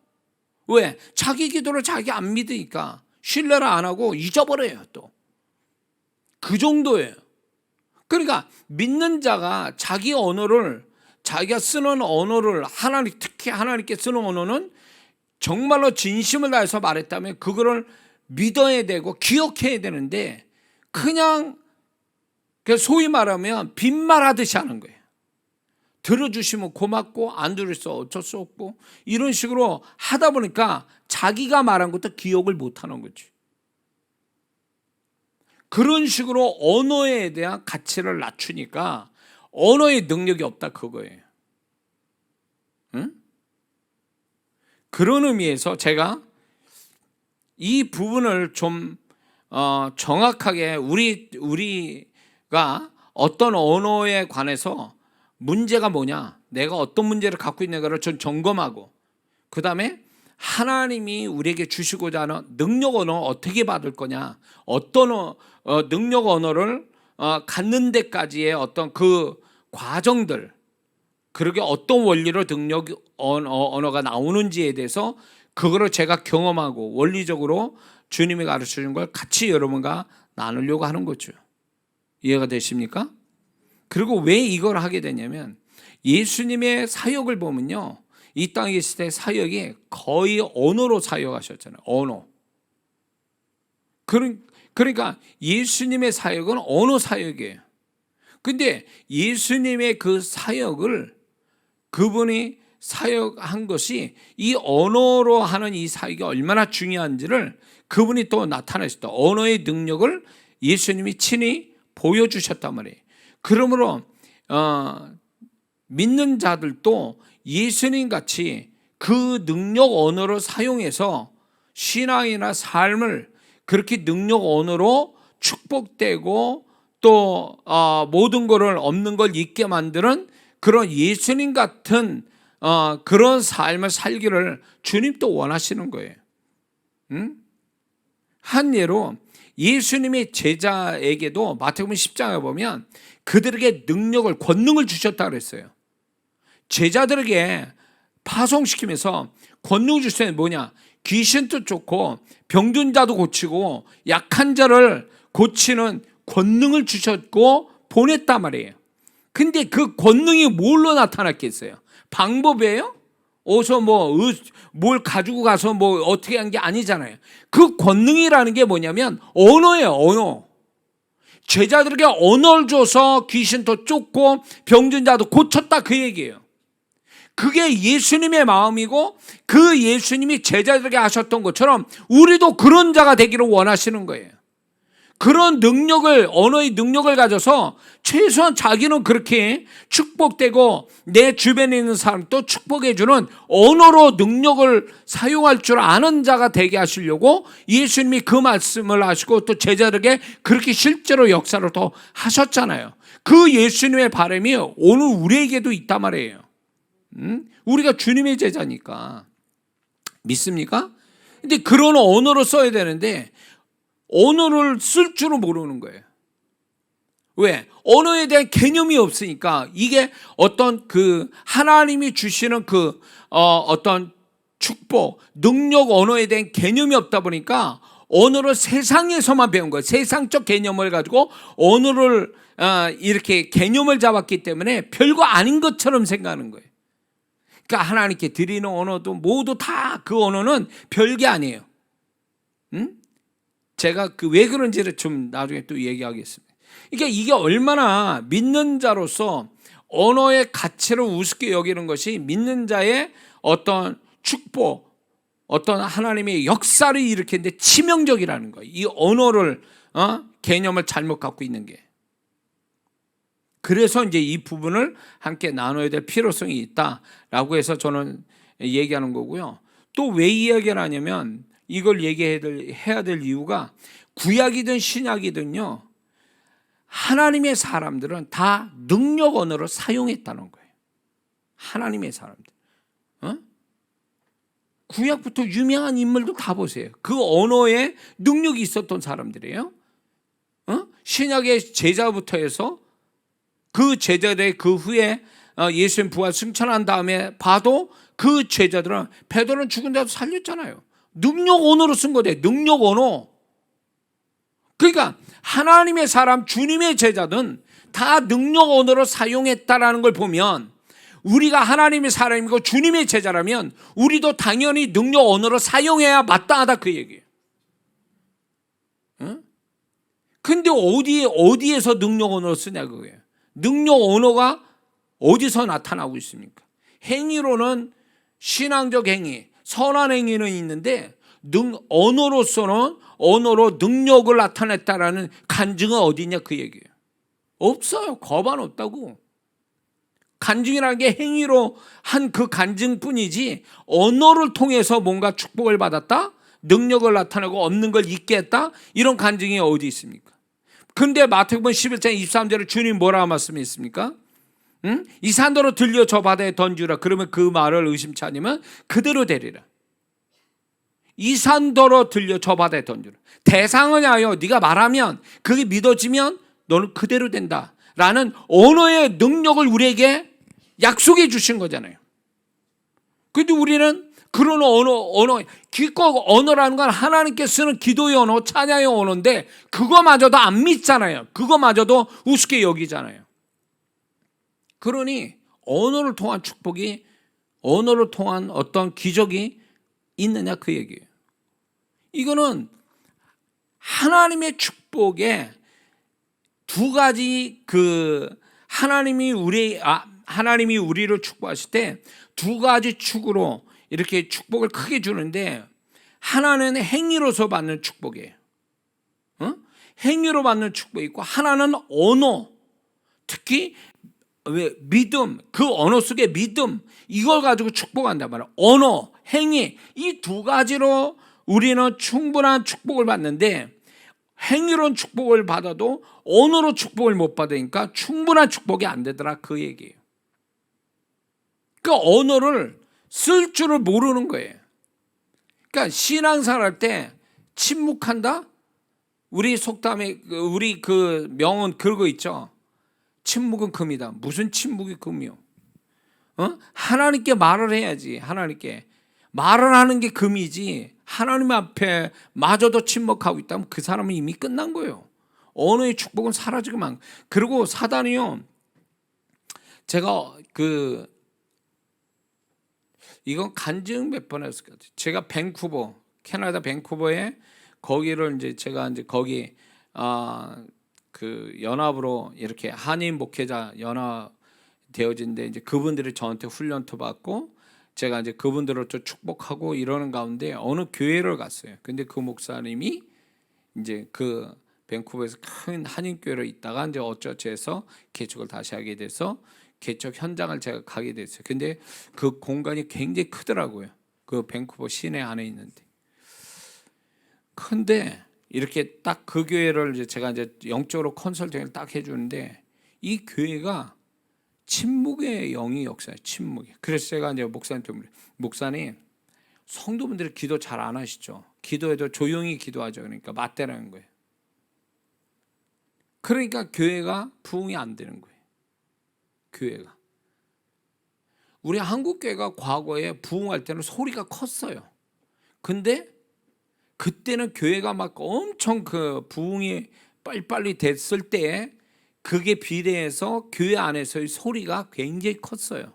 왜? 자기 기도를 자기 안 믿으니까 신뢰를 안 하고 잊어버려요. 또 그 정도예요. 그러니까 믿는 자가 자기 언어를, 자기가 쓰는 언어를, 특히 하나님께 쓰는 언어는 정말로 진심을 다해서 말했다면 그거를 믿어야 되고 기억해야 되는데, 그냥 소위 말하면 빈말하듯이 하는 거예요. 들어주시면 고맙고 안 들으셔서 어쩔 수 없고, 이런 식으로 하다 보니까 자기가 말한 것도 기억을 못하는 거지. 그런 식으로 언어에 대한 가치를 낮추니까 언어의 능력이 없다, 그거예요. 응? 그런 의미에서 제가 이 부분을 좀 정확하게 우리가 어떤 언어에 관해서 문제가 뭐냐, 내가 어떤 문제를 갖고 있는가를 좀 점검하고, 그 다음에 하나님이 우리에게 주시고자 하는 능력 언어를 어떻게 받을 거냐, 어떤 능력 언어를 갖는 데까지의 어떤 그 과정들, 그러게 어떤 원리로 능력 언어가 나오는지에 대해서 그거를 제가 경험하고 원리적으로 주님이 가르쳐준 걸 같이 여러분과 나누려고 하는 거죠. 이해가 되십니까? 그리고 왜 이걸 하게 되냐면, 예수님의 사역을 보면요, 이 땅에 있을 때 사역이 거의 언어로 사역하셨잖아요. 언어. 그러니까 예수님의 사역은 언어 사역이에요. 근데 예수님의 그 사역을, 그분이 사역한 것이 이 언어로 하는 이 사역이 얼마나 중요한지를 그분이 또 나타내셨다. 언어의 능력을 예수님이 친히 보여주셨단 말이에요. 그러므로 믿는 자들도 예수님 같이 그 능력 언어를 사용해서 신앙이나 삶을 그렇게 능력 언어로 축복되고 또 모든 것을 없는 걸 있게 만드는 그런 예수님 같은 그런 삶을 살기를 주님도 원하시는 거예요. 한 예로 예수님의 제자에게도 마태복음 10장에 보면 그들에게 능력을, 권능을 주셨다 그랬어요. 제자들에게 파송시키면서 권능을 주셨는데 뭐냐? 귀신도 쫓고 병든 자도 고치고 약한 자를 고치는 권능을 주셨고 보냈단 말이에요. 근데 그 권능이 뭘로 나타났겠어요? 방법이에요? 어서 뭘 가지고 가서 어떻게 한 게 아니잖아요. 그 권능이라는 게 뭐냐면 언어예요, 언어. 제자들에게 언어를 줘서 귀신도 쫓고 병든 자도 고쳤다, 그 얘기예요. 그게 예수님의 마음이고, 그 예수님이 제자들에게 하셨던 것처럼 우리도 그런 자가 되기를 원하시는 거예요. 그런 능력을, 언어의 능력을 가져서 최소한 자기는 그렇게 축복되고 내 주변에 있는 사람도 축복해주는 언어로 능력을 사용할 줄 아는 자가 되게 하시려고 예수님이 그 말씀을 하시고 또 제자들에게 그렇게 실제로 역사를 또 하셨잖아요. 그 예수님의 바람이 오늘 우리에게도 있단 말이에요. 우리가 주님의 제자니까. 믿습니까? 근데 그런 언어로 써야 되는데 언어를 쓸 줄은 모르는 거예요. 왜? 언어에 대한 개념이 없으니까. 이게 어떤 그 하나님이 주시는 그 어떤 축복, 능력, 언어에 대한 개념이 없다 보니까 언어를 세상에서만 배운 거예요. 세상적 개념을 가지고 언어를 이렇게 개념을 잡았기 때문에 별거 아닌 것처럼 생각하는 거예요. 그러니까 하나님께 드리는 언어도 모두 다 그 언어는 별게 아니에요. 제가 왜 그런지를 좀 나중에 또 얘기하겠습니다. 그러니까 이게 얼마나 믿는 자로서 언어의 가치를 우습게 여기는 것이 믿는 자의 어떤 축복, 어떤 하나님의 역사를 일으키는데 치명적이라는 거예요. 이 언어를 개념을 잘못 갖고 있는 게. 그래서 이제 이 부분을 함께 나눠야 될 필요성이 있다라고 해서 저는 얘기하는 거고요. 또 왜 이야기를 하냐면 이걸 얘기해야 될 이유가 구약이든 신약이든요, 하나님의 사람들은 다 능력 언어를 사용했다는 거예요. 하나님의 사람들. 구약부터 유명한 인물들 다 보세요. 그 언어에 능력이 있었던 사람들이에요. 신약의 제자부터 해서 그 제자들의 그 후에 예수님 부활 승천한 다음에 봐도 그 제자들은 베드로는 죽은 자도 살렸잖아요. 능력 언어로 쓴 거대. 능력 언어. 그러니까 하나님의 사람, 주님의 제자든 다 능력 언어로 사용했다라는 걸 보면 우리가 하나님의 사람이고 주님의 제자라면 우리도 당연히 능력 언어로 사용해야 마땅하다 그 얘기예요. 응? 근데 어디에서 능력 언어를 쓰냐 그거예요. 능력 언어가 어디서 나타나고 있습니까? 행위로는 신앙적 행위, 선한 행위는 있는데 언어로서는 언어로 능력을 나타냈다라는 간증은 어디 있냐 그 얘기예요. 없어요. 거반 없다고. 간증이라는 게 행위로 한 그 간증뿐이지 언어를 통해서 뭔가 축복을 받았다, 능력을 나타내고 없는 걸 잊게 했다, 이런 간증이 어디 있습니까? 근데 마태복음 11장 23절에 주님 뭐라고 말씀했습니까? 응? 이 산더러 들려 저 바다에 던지라. 그러면 그 말을 의심치 않으면 그대로 되리라. 이 산더러 들려 저 바다에 던지라. 대상은 하여 네가 말하면 그게 믿어지면 너는 그대로 된다 라는 언어의 능력을 우리에게 약속해 주신 거잖아요. 근데 우리는 그런 언어, 기껏 언어라는 건 하나님께 쓰는 기도의 언어, 찬양의 언어인데 그거마저도 안 믿잖아요. 그거마저도 우습게 여기잖아요. 그러니 언어를 통한 축복이, 언어를 통한 어떤 기적이 있느냐 그 얘기예요. 이거는 하나님의 축복에 두 가지 하나님이 우리를 축복하실 때 두 가지 축으로 이렇게 축복을 크게 주는데 하나는 행위로서 받는 축복이에요. 행위로 받는 축복이 있고 하나는 언어, 특히 믿음, 그 언어 속의 믿음, 이걸 가지고 축복한단 말이에요. 언어, 행위, 이 두 가지로 우리는 충분한 축복을 받는데 행위로는 축복을 받아도 언어로 축복을 못 받으니까 충분한 축복이 안 되더라 그 얘기예요. 그 언어를 쓸 줄을 모르는 거예요. 그러니까 신앙생활 할 때 침묵한다? 우리 속담에 우리 그 명언 그거 있죠. 침묵은 금이다. 무슨 침묵이 금이요? 하나님께 말을 해야지. 하나님께 말을 하는 게 금이지. 하나님 앞에 마저도 침묵하고 있다면 그 사람은 이미 끝난 거예요. 언어의 축복은 사라지고만. 그리고 사단이요. 제가 이건 간증 몇 번 했을 것 같아요. 제가 밴쿠버, 캐나다 밴쿠버에 거기를 제가 거기 그 연합으로 이렇게 한인 목회자 연합 되어진데 그분들이 저한테 훈련도 받고 제가 그분들을 또 축복하고 이러는 가운데 어느 교회를 갔어요. 근데 그 목사님이 그 밴쿠버에서 큰 한인 교회로 있다가 어쩌지 해서 개척을 다시 하게 돼서 개척 현장을 제가 가게 됐어요. 근데 그 공간이 굉장히 크더라고요. 그 밴쿠버 시내 안에 있는데. 근데 이렇게 딱 그 교회를 제가 영적으로 컨설팅을 딱 해주는데 이 교회가 침묵의 영이 역사예요. 침묵이. 그래서 제가 목사님한테 물어요. 목사님, 성도분들이 기도 잘 안 하시죠? 기도해도 조용히 기도하죠. 그러니까 맞대라는 거예요. 그러니까 교회가 부흥이 안 되는 거예요. 교회가. 우리 한국 교회가 과거에 부흥할 때는 소리가 컸어요. 근데 그때는 교회가 막 엄청 그 부흥이 빨리빨리 됐을 때 그게 비례해서 교회 안에서의 소리가 굉장히 컸어요.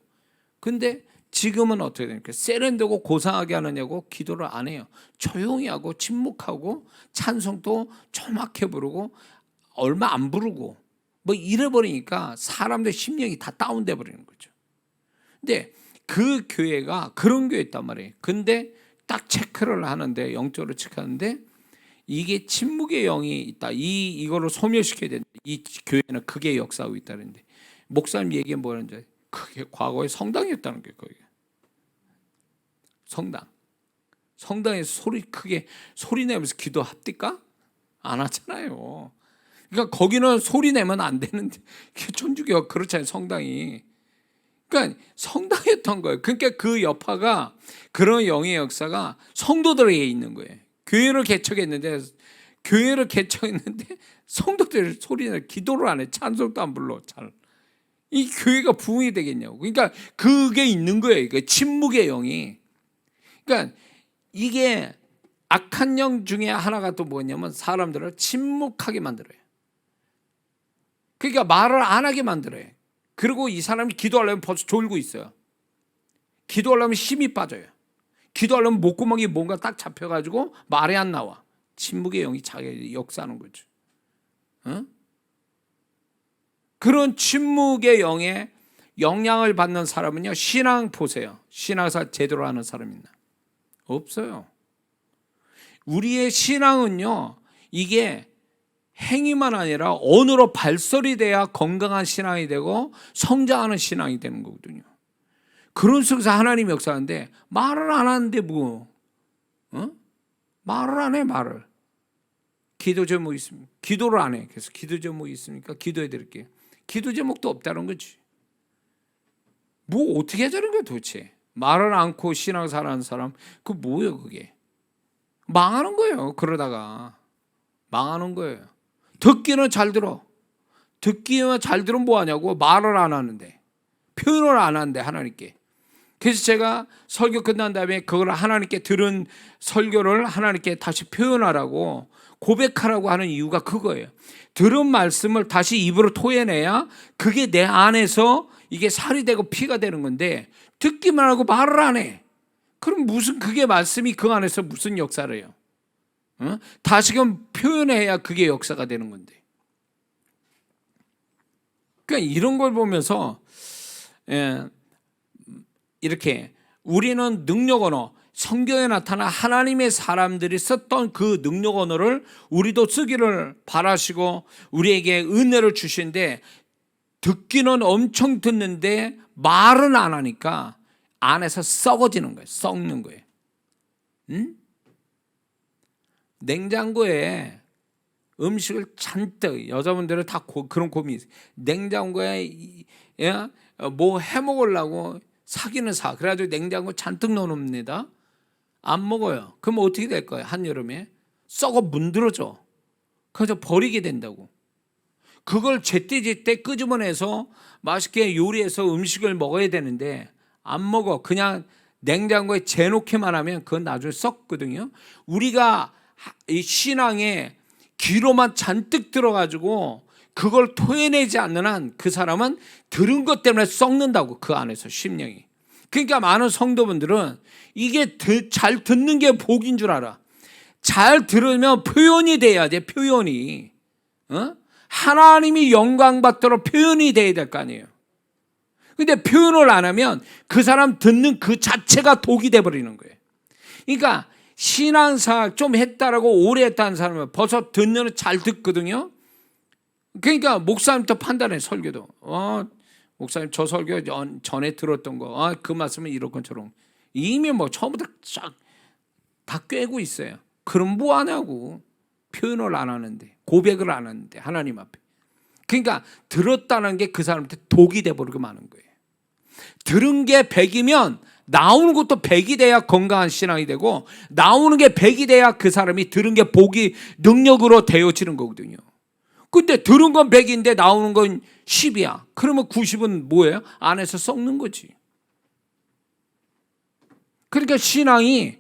근데 지금은 어떻게 됩니까? 세련되고 고상하게 하느냐고 기도를 안 해요. 조용히 하고 침묵하고 찬송도 조막해 부르고 얼마 안 부르고 뭐 이래버리니까 사람들 심령이 다 다운돼 버리는 거죠. 근데 그 교회가 그런 교회였단 말이에요. 근데 딱 체크를 하는데 영적으로 체크하는데 이게 침묵의 영이 있다. 이거를 소멸시켜야 된다. 이 교회는 크게 역사하고 있다는데 목사님 얘기가 뭐였는지 그게 과거에 성당이었다는 거예요. 거기 성당에서 소리 크게 소리 내면서 기도합니까? 안 하잖아요. 그러니까 거기는 소리 내면 안 되는데 천주교가 그렇잖아요. 성당이. 그러니까 성당이었던 거예요. 그러니까 그 여파가 그런 영의 역사가 성도들에게 있는 거예요. 교회를 개척했는데 성도들 소리를 기도를 안 해. 찬송도 안 불러. 잘. 이 교회가 부흥이 되겠냐고. 그러니까 그게 있는 거예요. 그 침묵의 영이. 그러니까 이게 악한 영 중에 하나가 또 뭐냐면 사람들을 침묵하게 만들어요. 그러니까 말을 안 하게 만들어요. 그리고 이 사람이 기도하려면 벌써 졸고 있어요. 기도하려면 힘이 빠져요. 기도하려면 목구멍이 뭔가 딱 잡혀가지고 말이 안 나와. 침묵의 영이 자기 역사하는 거죠. 어? 그런 침묵의 영에 영향을 받는 사람은요, 신앙 보세요. 신앙사 제대로 하는 사람 있나? 없어요. 우리의 신앙은요, 이게 행위만 아니라 언어로 발설이 돼야 건강한 신앙이 되고 성장하는 신앙이 되는 거거든요. 그런 속에서 하나님이 역사하는데 말을 안 하는데 뭐, 말을 안 해, 말을. 기도 제목 있습니까? 기도를 안 해. 그래서 기도 제목 있습니까? 기도해 드릴게요. 기도 제목도 없다는 거지. 뭐 어떻게 하자는 거야 도대체. 말을 않고 신앙생활하는 사람, 그 뭐예요 그게. 망하는 거예요. 그러다가 망하는 거예요. 듣기는 잘 들어. 듣기는 잘 들으면 뭐하냐고. 말을 안 하는데, 표현을 안 하는데 하나님께. 그래서 제가 설교 끝난 다음에 그걸 하나님께 들은 설교를 하나님께 다시 표현하라고, 고백하라고 하는 이유가 그거예요. 들은 말씀을 다시 입으로 토해내야 그게 내 안에서 이게 살이 되고 피가 되는 건데, 듣기만 하고 말을 안 해. 그럼 무슨 그게 말씀이 그 안에서 무슨 역사를 해요? 다시금 표현해야 그게 역사가 되는 건데. 그러니까 이런 걸 보면서 이렇게 우리는 능력 언어, 성경에 나타난 하나님의 사람들이 썼던 그 능력 언어를 우리도 쓰기를 바라시고 우리에게 은혜를 주시는데, 듣기는 엄청 듣는데 말은 안 하니까 안에서 썩어지는 거예요. 썩는 거예요. 냉장고에 음식을 잔뜩, 여자분들은 다 그런 고민이 있어요. 냉장고에 뭐 해먹으려고 사기는 사. 그래가지고 냉장고 잔뜩 넣어놓습니다. 안 먹어요. 그럼 어떻게 될 거예요? 한여름에 썩어 문드러져. 그래서 버리게 된다고. 그걸 제때제때 끄집어내서 맛있게 요리해서 음식을 먹어야 되는데 안 먹어. 그냥 냉장고에 재놓기만 하면 그건 나중에 썩거든요. 우리가 이 신앙에 귀로만 잔뜩 들어가지고 그걸 토해내지 않는 한 그 사람은 들은 것 때문에 썩는다고. 그 안에서 심령이. 그러니까 많은 성도분들은 이게 잘 듣는 게 복인 줄 알아. 잘 들으면 표현이 돼야 돼. 표현이. 하나님이 영광 받도록 표현이 돼야 될 거 아니에요. 근데 표현을 안 하면 그 사람 듣는 그 자체가 독이 돼버리는 거예요. 그러니까 신앙생활 좀 했다라고 오래 했다는 사람은 벌써 듣는 잘 듣거든요. 그러니까 목사님부터 판단해. 설교도 목사님 저 설교 전에 들었던 거 그 말씀은 이렇건 저런, 이미 뭐 처음부터 쫙 다 꿰고 있어요. 그럼 뭐 하냐고. 표현을 안 하는데, 고백을 안 하는데 하나님 앞에. 그러니까 들었다는 게 그 사람한테 독이 돼버리고 마는 거예요. 들은 게 100이면 나오는 것도 100이 돼야 건강한 신앙이 되고, 나오는 게 100이 돼야 그 사람이 들은 게 복이 능력으로 되어지는 거거든요. 근데 들은 건 100인데 나오는 건 10이야. 그러면 90은 뭐예요? 안에서 썩는 거지. 그러니까 신앙이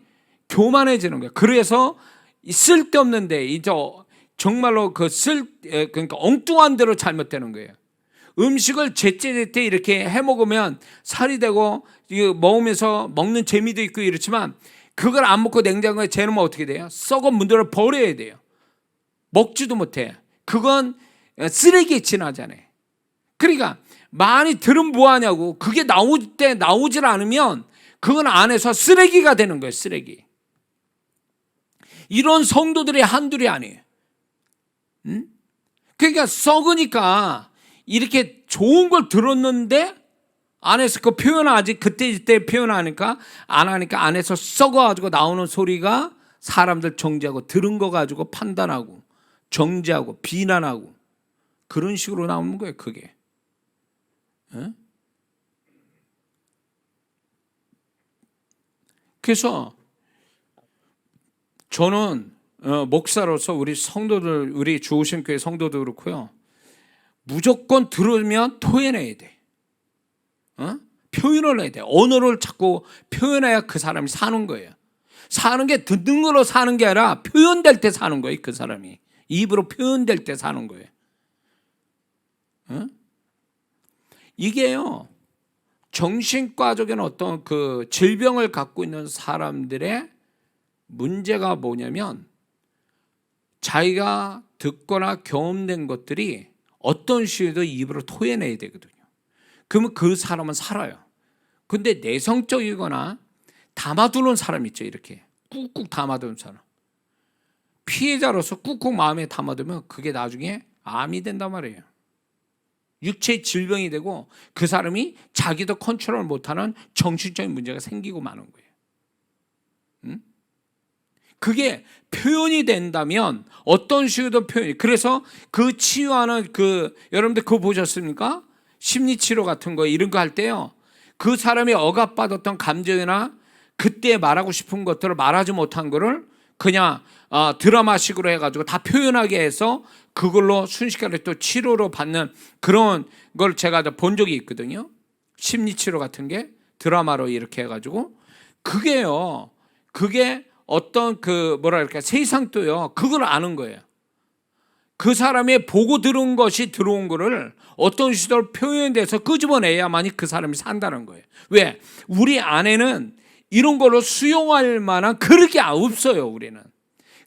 교만해지는 거예요. 그래서 쓸데없는데 이제 정말로 그러니까 엉뚱한 대로 잘못되는 거예요. 음식을 제때제때 이렇게 해 먹으면 살이 되고 먹으면서 먹는 재미도 있고 이렇지만, 그걸 안 먹고 냉장고에 재놓으면 어떻게 돼요? 썩은 문들을 버려야 돼요. 먹지도 못해. 그건 쓰레기에 지나잖아요. 그러니까 많이 들으면 뭐하냐고. 그게 나올 때 나오질 않으면 그건 안에서 쓰레기가 되는 거예요. 쓰레기. 이런 성도들이 한둘이 아니에요. 그러니까 썩으니까 이렇게 좋은 걸 들었는데 안에서 그 표현하지, 그때 표현하니까 안 하니까 안에서 썩어가지고 나오는 소리가 사람들 정죄하고, 들은 거 가지고 판단하고 정죄하고 비난하고 그런 식으로 나오는 거예요. 그게. 그래서 저는 목사로서 우리 성도들, 우리 주오신교회 성도도 그렇고요, 무조건 들으면 토해내야 돼. 표현을 해야 돼. 언어를 자꾸 표현해야 그 사람이 사는 거예요. 사는 게 듣는 걸로 사는 게 아니라 표현될 때 사는 거예요. 그 사람이 입으로 표현될 때 사는 거예요. 이게요, 정신과적인 어떤 그 질병을 갖고 있는 사람들의 문제가 뭐냐면, 자기가 듣거나 경험된 것들이 어떤 식으로 입으로 토해내야 되거든요. 그러면 그 사람은 살아요. 근데 내성적이거나 담아두는 사람 있죠. 이렇게 꾹꾹 담아두는 사람, 피해자로서 꾹꾹 마음에 담아두면 그게 나중에 암이 된단 말이에요. 육체의 질병이 되고 그 사람이 자기도 컨트롤 못하는 정신적인 문제가 생기고 마는 거예요. 그게 표현이 된다면 어떤 식으로 표현이, 그래서 그 치유하는 여러분들 그거 보셨습니까? 심리치료 같은 거 이런 거 할 때요, 그 사람이 억압받았던 감정이나 그때 말하고 싶은 것들을 말하지 못한 거를 그냥 드라마식으로 해가지고 다 표현하게 해서 그걸로 순식간에 또 치료로 받는 그런 걸 제가 본 적이 있거든요. 심리치료 같은 게 드라마로 이렇게 해가지고, 그게 어떤 세상도요, 그걸 아는 거예요. 그 사람의 보고 들은 것이 들어온 거를 어떤 식으로 표현돼서 끄집어내야만이 그 사람이 산다는 거예요. 왜? 우리 안에는 이런 거를 수용할 만한 그릇이 없어요. 우리는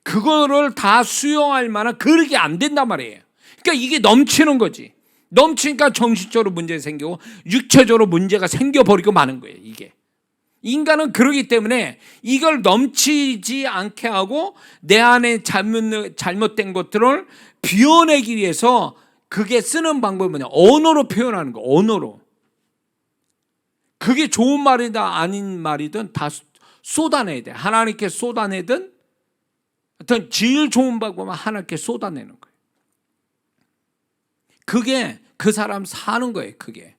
그거를 다 수용할 만한 그릇이 안 된단 말이에요. 그러니까 이게 넘치는 거지. 넘치니까 정신적으로 문제가 생기고 육체적으로 문제가 생겨버리고 마는 거예요. 이게 인간은 그러기 때문에 이걸 넘치지 않게 하고 내 안에 잘못된 것들을 비워내기 위해서 그게 쓰는 방법이 뭐냐, 언어로 표현하는 거. 언어로. 그게 좋은 말이다 아닌 말이든 다 쏟아내야 돼. 하나님께 쏟아내든 어떤 제일 좋은 방법은 하나님께 쏟아내는 거예요. 그게 그 사람 사는 거예요. 그게.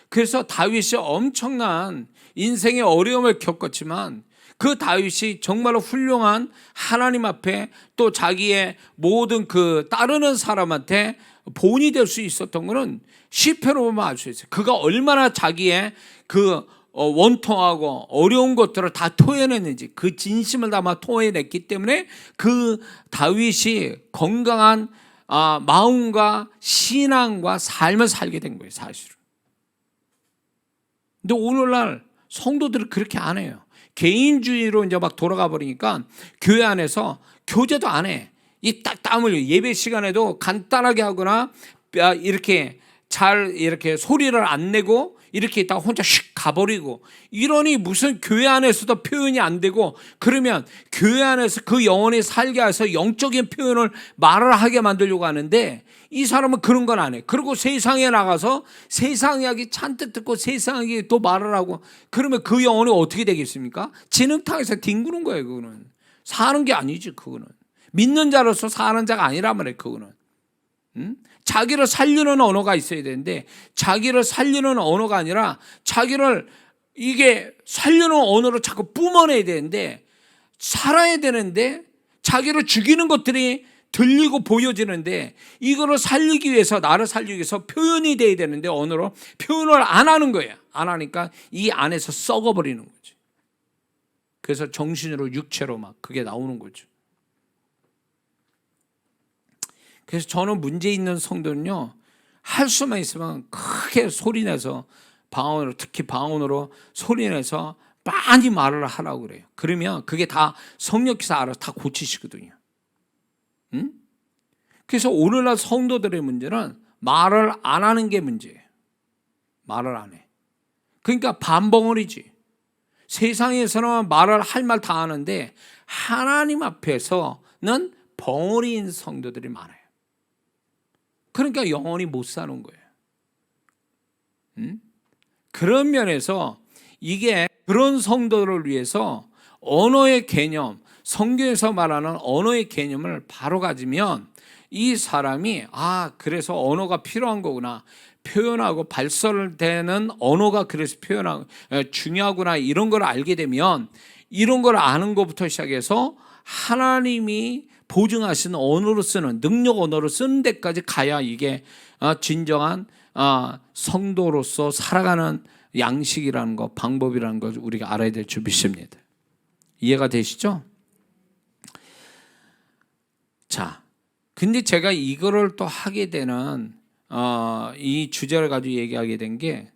그래서 다윗이 엄청난 인생의 어려움을 겪었지만 그 다윗이 정말로 훌륭한, 하나님 앞에 또 자기의 모든 따르는 사람한테 본이 될 수 있었던 것은 시편으로 보면 알 수 있어요. 그가 얼마나 자기의 원통하고 어려운 것들을 다 토해냈는지, 그 진심을 담아 토해냈기 때문에 그 다윗이 건강한 마음과 신앙과 삶을 살게 된 거예요, 사실은. 근데 오늘날 성도들은 그렇게 안 해요. 개인주의로 이제 막 돌아가 버리니까 교회 안에서 교제도 안 해. 이 딱 땀을 예배 시간에도 간단하게 하거나 이렇게 소리를 안 내고 이렇게 있다가 혼자 슉 가버리고, 이러니 무슨 교회 안에서도 표현이 안 되고, 그러면 교회 안에서 그 영혼이 살게 해서 영적인 표현을 말을 하게 만들려고 하는데 이 사람은 그런 건 안 해. 그리고 세상에 나가서 세상 이야기 잔뜩 듣고 세상 이야기 또 말을 하고, 그러면 그 영혼이 어떻게 되겠습니까? 진흙탕에서 뒹구는 거예요. 그거는 사는 게 아니지. 그거는 믿는 자로서 사는 자가 아니란 말이에요. 그거는 자기를 살리는 언어가 있어야 되는데, 자기를 살리는 언어가 아니라 자기를 이게 살리는 언어로 자꾸 뿜어내야 되는데, 살아야 되는데 자기를 죽이는 것들이 들리고 보여지는데, 이거를 살리기 위해서, 나를 살리기 위해서 표현이 돼야 되는데 언어로 표현을 안 하는 거예요. 안 하니까 이 안에서 썩어버리는 거지. 그래서 정신으로 육체로 막 그게 나오는 거죠. 그래서 저는 문제 있는 성도는요, 할 수만 있으면 크게 소리내서 방언으로, 특히 방언으로 소리내서 많이 말을 하라고 그래요. 그러면 그게 다 성령께서 알아서 다 고치시거든요. 그래서 오늘날 성도들의 문제는 말을 안 하는 게 문제예요. 말을 안 해. 그러니까 반벙어리지. 세상에서는 말을 할 말 다 하는데 하나님 앞에서는 벙어리인 성도들이 많아요. 그러니까 영원히 못 사는 거예요. 그런 면에서 이게 그런 성도를 위해서 언어의 개념, 성경에서 말하는 언어의 개념을 바로 가지면 이 사람이 그래서 언어가 필요한 거구나, 표현하고 발설되는 언어가 그래서 표현하고 중요하구나, 이런 걸 알게 되면, 이런 걸 아는 것부터 시작해서 하나님이 보증하신 언어로 쓰는, 능력 언어로 쓰는 데까지 가야 이게 진정한 성도로서 살아가는 양식이라는 거, 방법이라는 걸 우리가 알아야 될 줄 믿습니다. 이해가 되시죠? 자, 근데 제가 이거를 또 하게 되는 이 주제를 가지고 얘기하게 된 게,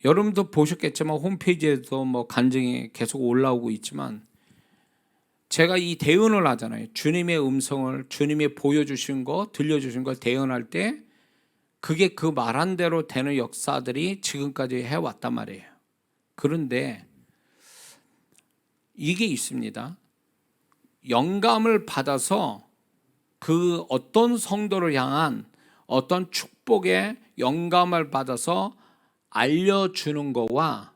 여러분도 보셨겠지만 홈페이지에도 뭐 간증이 계속 올라오고 있지만, 제가 이 대언을 하잖아요. 주님의 음성을, 주님이 보여주신 거, 들려주신 걸 대언할 때 그게 그 말한 대로 되는 역사들이 지금까지 해왔단 말이에요. 그런데 이게 있습니다. 영감을 받아서 그 어떤 성도를 향한 어떤 축복의 영감을 받아서 알려주는 거와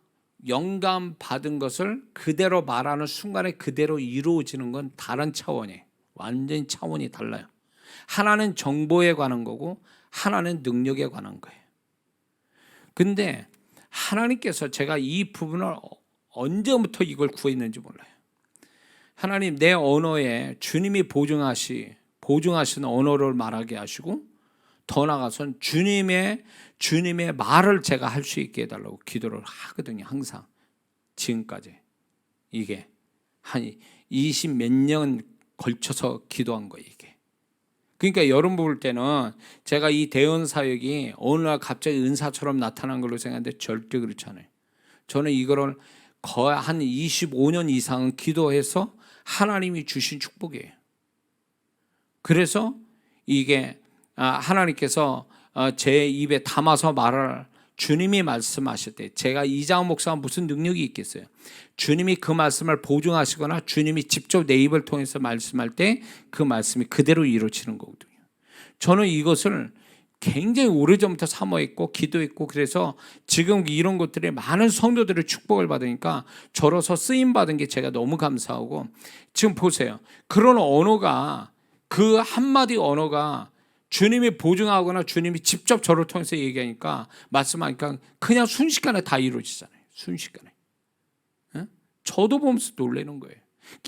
영감 받은 것을 그대로 말하는 순간에 그대로 이루어지는 건 다른 차원이에요. 완전히 차원이 달라요. 하나는 정보에 관한 거고 하나는 능력에 관한 거예요. 근데 하나님께서, 제가 이 부분을 언제부터 이걸 구했는지 몰라요. 하나님, 내 언어에 주님이 보증하신 언어를 말하게 하시고, 더 나아가서는 주님의 말을 제가 할 수 있게 해달라고 기도를 하거든요. 항상 지금까지. 이게 한 20 몇 년 걸쳐서 기도한 거예요, 이게. 그러니까 여러분 볼 때는 제가 이 대언 사역이 어느 날 갑자기 은사처럼 나타난 걸로 생각하는데 절대 그렇지 않아요. 저는 이거를 거의 한 25년 이상은 기도해서 하나님이 주신 축복이에요. 그래서 이게 하나님께서 제 입에 담아서 말을, 주님이 말씀하실 때, 제가 이장훈 목사가 무슨 능력이 있겠어요? 주님이 그 말씀을 보증하시거나 주님이 직접 내 입을 통해서 말씀할 때 그 말씀이 그대로 이루어지는 거거든요. 저는 이것을 굉장히 오래전부터 사모했고 기도했고, 그래서 지금 이런 것들이 많은 성도들의 축복을 받으니까 저로서 쓰임받은 게 제가 너무 감사하고, 지금 보세요. 그런 언어가, 그 한마디 언어가 주님이 보증하거나 주님이 직접 저를 통해서 얘기하니까, 말씀하니까 그냥 순식간에 다 이루어지잖아요. 순식간에. 저도 보면서 놀라는 거예요.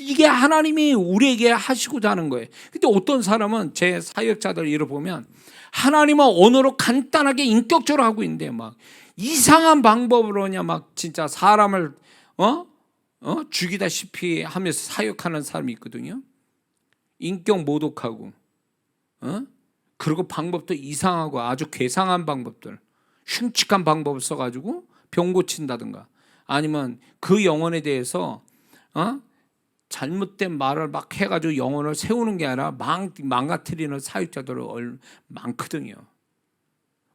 이게 하나님이 우리에게 하시고자 하는 거예요. 근데 어떤 사람은, 제 사역자들 일을 보면 하나님은 언어로 간단하게 인격적으로 하고 있는데 막 이상한 방법으로 그냥 막 진짜 사람을 죽이다시피 하면서 사역하는 사람이 있거든요. 인격 모독하고, 그리고 방법도 이상하고 아주 괴상한 방법들, 흉측한 방법을 써가지고 병 고친다든가, 아니면 그 영혼에 대해서 잘못된 말을 막 해가지고 영혼을 세우는 게 아니라 망가뜨리는 사역자들이 많거든요.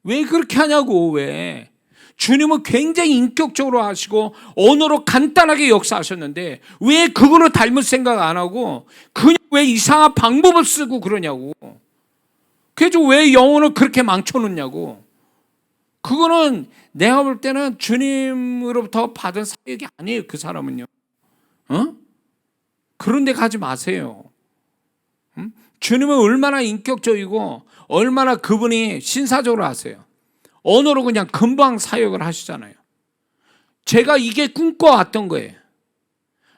왜 그렇게 하냐고. 왜? 주님은 굉장히 인격적으로 하시고 언어로 간단하게 역사하셨는데 왜 그거를 닮을 생각 안 하고 그냥 왜 이상한 방법을 쓰고 그러냐고. 그래서 왜 영혼을 그렇게 망쳐놓냐고. 그거는 내가 볼 때는 주님으로부터 받은 사역이 아니에요. 그 사람은요. 그런 데 가지 마세요. 주님은 얼마나 인격적이고 얼마나 그분이 신사적으로 하세요. 언어로 그냥 금방 사역을 하시잖아요. 제가 이게 꿈꿔왔던 거예요.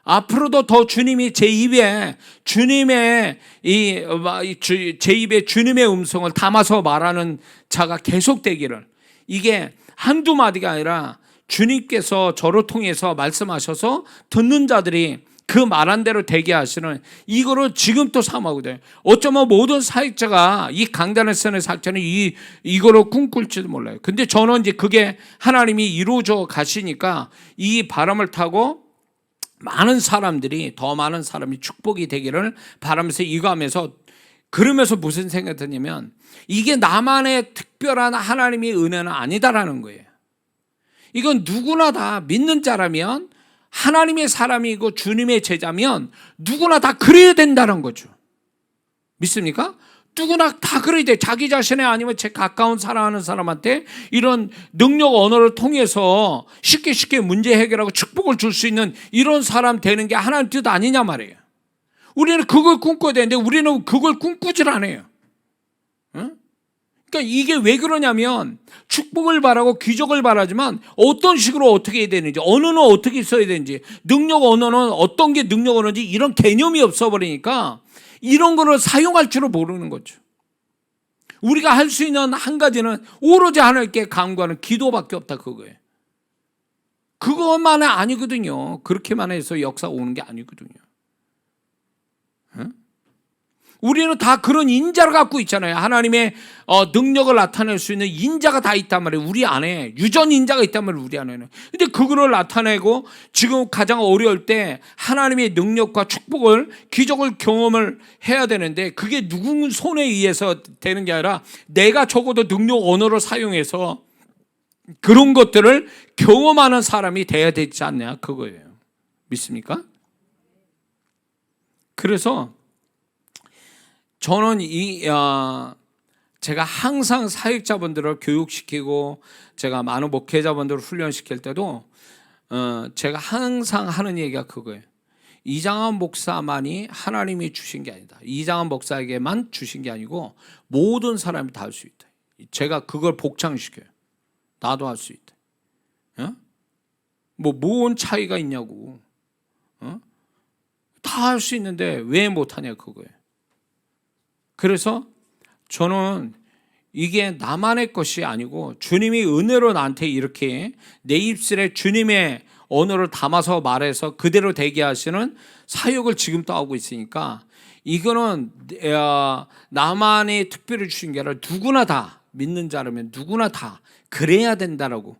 앞으로도 더 주님이 제 입에 주님의 제 입에 주님의 음성을 담아서 말하는 자가 계속되기를, 이게 한두 마디가 아니라 주님께서 저를 통해서 말씀하셔서 듣는 자들이 그 말한 대로 되게 하시는, 이거를 지금 또 삼하거든요. 어쩌면 모든 사역자가 이 강단을 쓰는 사역자는 이거를 꿈꿀지도 몰라요. 근데 저는 이제 그게 하나님이 이루어져 가시니까 이 바람을 타고 많은 사람들이, 더 많은 사람이 축복이 되기를 바라면서 이거 하면서, 그러면서 무슨 생각이 드냐면 이게 나만의 특별한 하나님의 은혜는 아니다라는 거예요. 이건 누구나 다 믿는 자라면, 하나님의 사람이고 주님의 제자면 누구나 다 그래야 된다는 거죠. 믿습니까? 누구나 다 그래야 돼. 자기 자신의 아니면 제 가까운 사랑하는 사람한테 이런 능력 언어를 통해서 쉽게 문제 해결하고 축복을 줄 수 있는 이런 사람 되는 게 하나님 뜻 아니냐 말이에요. 우리는 그걸 꿈꿔야 되는데 우리는 그걸 꿈꾸질 않아요. 그러니까 이게 왜 그러냐면 축복을 바라고 기적을 바라지만 어떤 식으로 어떻게 해야 되는지, 언어는 어떻게 써야 되는지, 능력 언어는 어떤 게 능력 언어인지 이런 개념이 없어버리니까 이런 거를 사용할 줄을 모르는 거죠. 우리가 할 수 있는 한 가지는 오로지 하나님께 간구하는 기도밖에 없다, 그거예요. 그것만은 아니거든요. 그렇게만 해서 역사가 오는 게 아니거든요. 우리는 다 그런 인자를 갖고 있잖아요. 하나님의 능력을 나타낼 수 있는 인자가 다 있단 말이에요. 우리 안에 유전 인자가 있단 말이에요. 우리 안에는. 근데 그거를 나타내고 지금 가장 어려울 때 하나님의 능력과 축복을 기적을 경험을 해야 되는데 그게 누군 손에 의해서 되는 게 아니라 내가 적어도 능력 언어를 사용해서 그런 것들을 경험하는 사람이 돼야 되지 않냐 그거예요. 믿습니까? 그래서 저는 제가 항상 사역자분들을 교육시키고 제가 많은 목회자분들을 훈련시킬 때도 제가 항상 하는 얘기가 그거예요. 이장한 목사만이 하나님이 주신 게 아니다. 이장한 목사에게만 주신 게 아니고 모든 사람이 다 할 수 있다. 제가 그걸 복창시켜요. 나도 할 수 있다. 뭔 차이가 있냐고. 다 할 수 있는데 왜 못하냐 그거예요. 그래서 저는 이게 나만의 것이 아니고 주님이 은혜로 나한테 이렇게 내 입술에 주님의 언어를 담아서 말해서 그대로 되게 하시는 사역을 지금도 하고 있으니까 이거는 나만이 특별히 주신 게 아니라 누구나 다 믿는 자라면 누구나 다 그래야 된다라고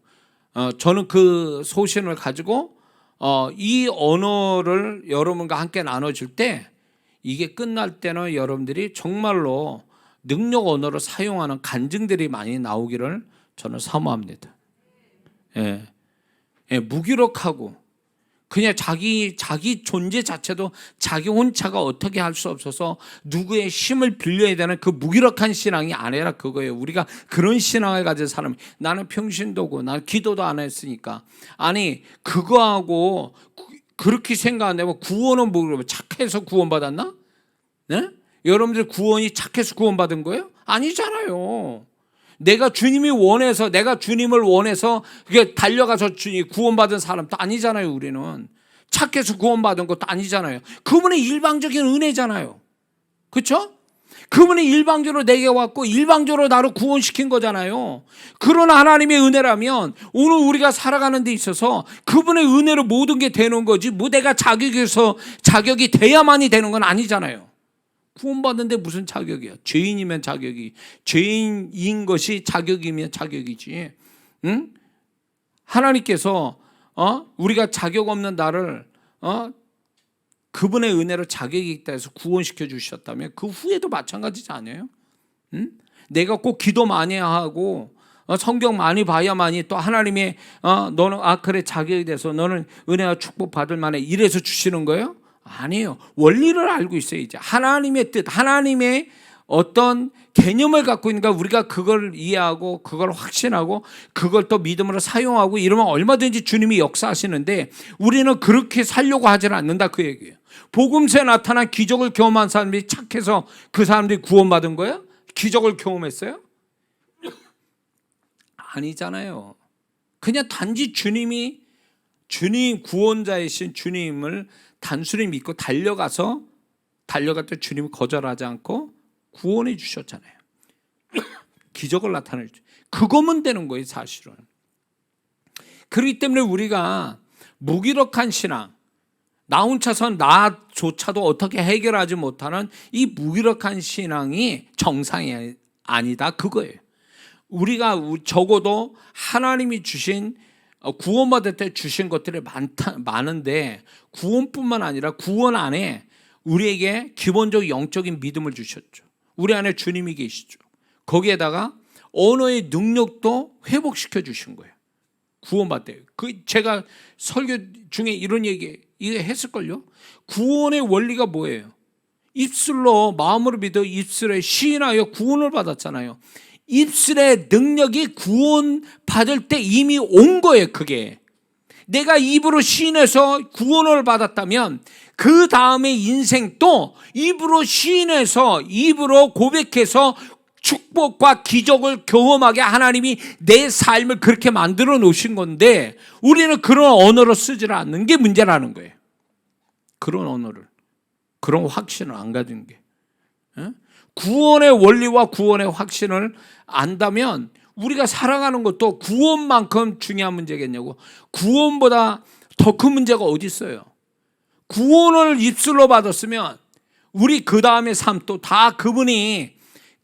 저는 그 소신을 가지고 이 언어를 여러분과 함께 나눠줄 때 이게 끝날 때는 여러분들이 정말로 능력 언어를 사용하는 간증들이 많이 나오기를 저는 사모합니다. 예. 예, 무기력하고 그냥 자기 존재 자체도 자기 혼자가 어떻게 할 수 없어서 누구의 힘을 빌려야 되는 그 무기력한 신앙이 아니라 그거예요. 우리가 그런 신앙을 가진 사람이 나는 평신도고 나는 기도도 안 했으니까 아니 그거하고 그렇게 생각 안 되면 구원은 뭐 착해서 구원받았나? 네? 여러분들 구원이 착해서 구원받은 거예요? 아니잖아요. 내가 주님을 원해서 그게 달려가서 구원받은 사람도 아니잖아요. 우리는 착해서 구원받은 것도 아니잖아요. 그분의 일방적인 은혜잖아요. 그렇죠? 그분이 일방적으로 내게 왔고 일방적으로 나를 구원시킨 거잖아요. 그런 하나님의 은혜라면 오늘 우리가 살아가는 데 있어서 그분의 은혜로 모든 게 되는 거지 뭐 내가 자격이 돼야만이 되는 건 아니잖아요. 구원받는데 무슨 자격이야? 죄인이면 자격이, 죄인인 것이 자격이면 자격이지. 응? 하나님께서 우리가 자격 없는 나를 그분의 은혜로 자격이 있다 해서 구원시켜 주셨다면 그 후에도 마찬가지지 않아요? 응? 내가 꼭 기도 많이 하고 성경 많이 봐야만이 또 하나님의 너는 그래 자격이 돼서 너는 은혜와 축복 받을 만해 이래서 주시는 거예요? 아니에요. 원리를 알고 있어야지. 하나님의 뜻, 하나님의 어떤 개념을 갖고 있는가 우리가 그걸 이해하고 그걸 확신하고 그걸 또 믿음으로 사용하고 이러면 얼마든지 주님이 역사하시는데 우리는 그렇게 살려고 하지는 않는다 그 얘기예요. 복음서에 나타난 기적을 경험한 사람들이 착해서 그 사람들이 구원받은 거예요? 기적을 경험했어요? 아니잖아요. 그냥 단지 주님 구원자이신 주님을 단순히 믿고 달려갔다 주님을 거절하지 않고 구원해 주셨잖아요. 기적을 나타내 주죠. 그거면 되는 거예요 사실은. 그렇기 때문에 우리가 무기력한 신앙 나 혼자서 나조차도 어떻게 해결하지 못하는 이 무기력한 신앙이 정상이 아니다 그거예요. 우리가 적어도 하나님이 주신 구원받을 때 주신 것들이 많은데 구원뿐만 아니라 구원 안에 우리에게 기본적 영적인 믿음을 주셨죠. 우리 안에 주님이 계시죠. 거기에다가 언어의 능력도 회복시켜 주신 거예요. 구원받을 때. 제가 설교 중에 이런 얘기 했을걸요. 구원의 원리가 뭐예요? 입술로 마음으로 믿어 입술에 시인하여 구원을 받았잖아요. 입술의 능력이 구원받을 때 이미 온 거예요. 그게 내가 입으로 시인해서 구원을 받았다면 그 다음에 인생도 입으로 시인해서 입으로 고백해서 축복과 기적을 경험하게 하나님이 내 삶을 그렇게 만들어 놓으신 건데 우리는 그런 언어를 쓰지 않는 게 문제라는 거예요. 그런 언어를 그런 확신을 안 가진 게 구원의 원리와 구원의 확신을 안다면 우리가 살아가는 것도 구원만큼 중요한 문제겠냐고. 구원보다 더 큰 문제가 어디 있어요? 구원을 입술로 받았으면 우리 그 다음의 삶도 다 그분이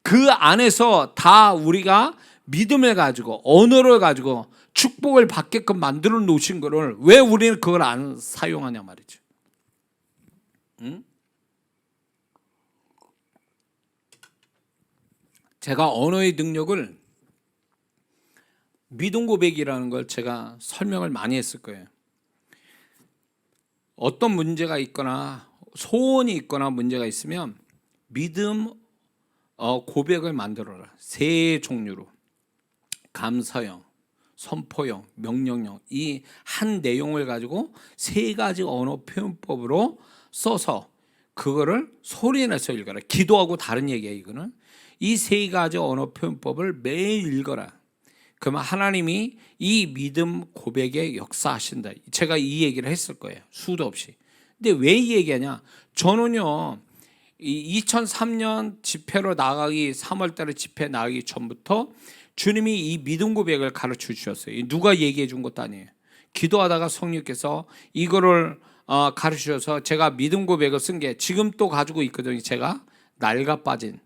그 안에서 다 우리가 믿음을 가지고 언어를 가지고 축복을 받게끔 만들어 놓으신 거를 왜 우리는 그걸 안 사용하냐 말이죠. 응? 제가 언어의 능력을 믿음 고백이라는 걸 제가 설명을 많이 했을 거예요. 어떤 문제가 있거나 소원이 있거나 문제가 있으면 믿음 고백을 만들어라. 세 종류로 감사형, 선포형, 명령형 이 한 내용을 가지고 세 가지 언어 표현법으로 써서 그거를 소리내서 읽어라. 기도하고 다른 얘기예요. 이거는 이 세 가지 언어 표현법을 매일 읽어라. 그러면 하나님이 이 믿음 고백에 역사하신다. 제가 이 얘기를 했을 거예요. 수도 없이. 근데 왜 이 얘기하냐? 저는요, 2003년 집회로 나가기 3월 달에 집회 나가기 전부터 주님이 이 믿음 고백을 가르쳐 주셨어요. 누가 얘기해 준 것도 아니에요. 기도하다가 성령께서 이거를 가르쳐 주셔서 제가 믿음 고백을 쓴 게 지금 또 가지고 있거든요. 제가 낡아 빠진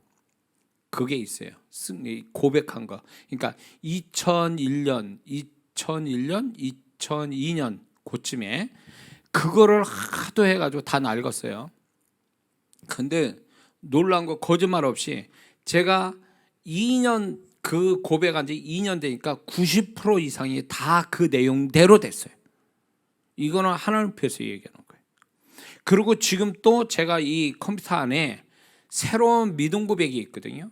그게 있어요. 고백한 거. 그러니까 2001년, 2002년 그쯤에 그거를 하도 해가지고 다 낡았어요. 근데 놀란 거 거짓말 없이 제가 2년 그 고백한 지 2년 되니까 90% 이상이 다 그 내용대로 됐어요. 이거는 하나님께서 얘기하는 거예요. 그리고 지금 또 제가 이 컴퓨터 안에 새로운 믿음 고백이 있거든요.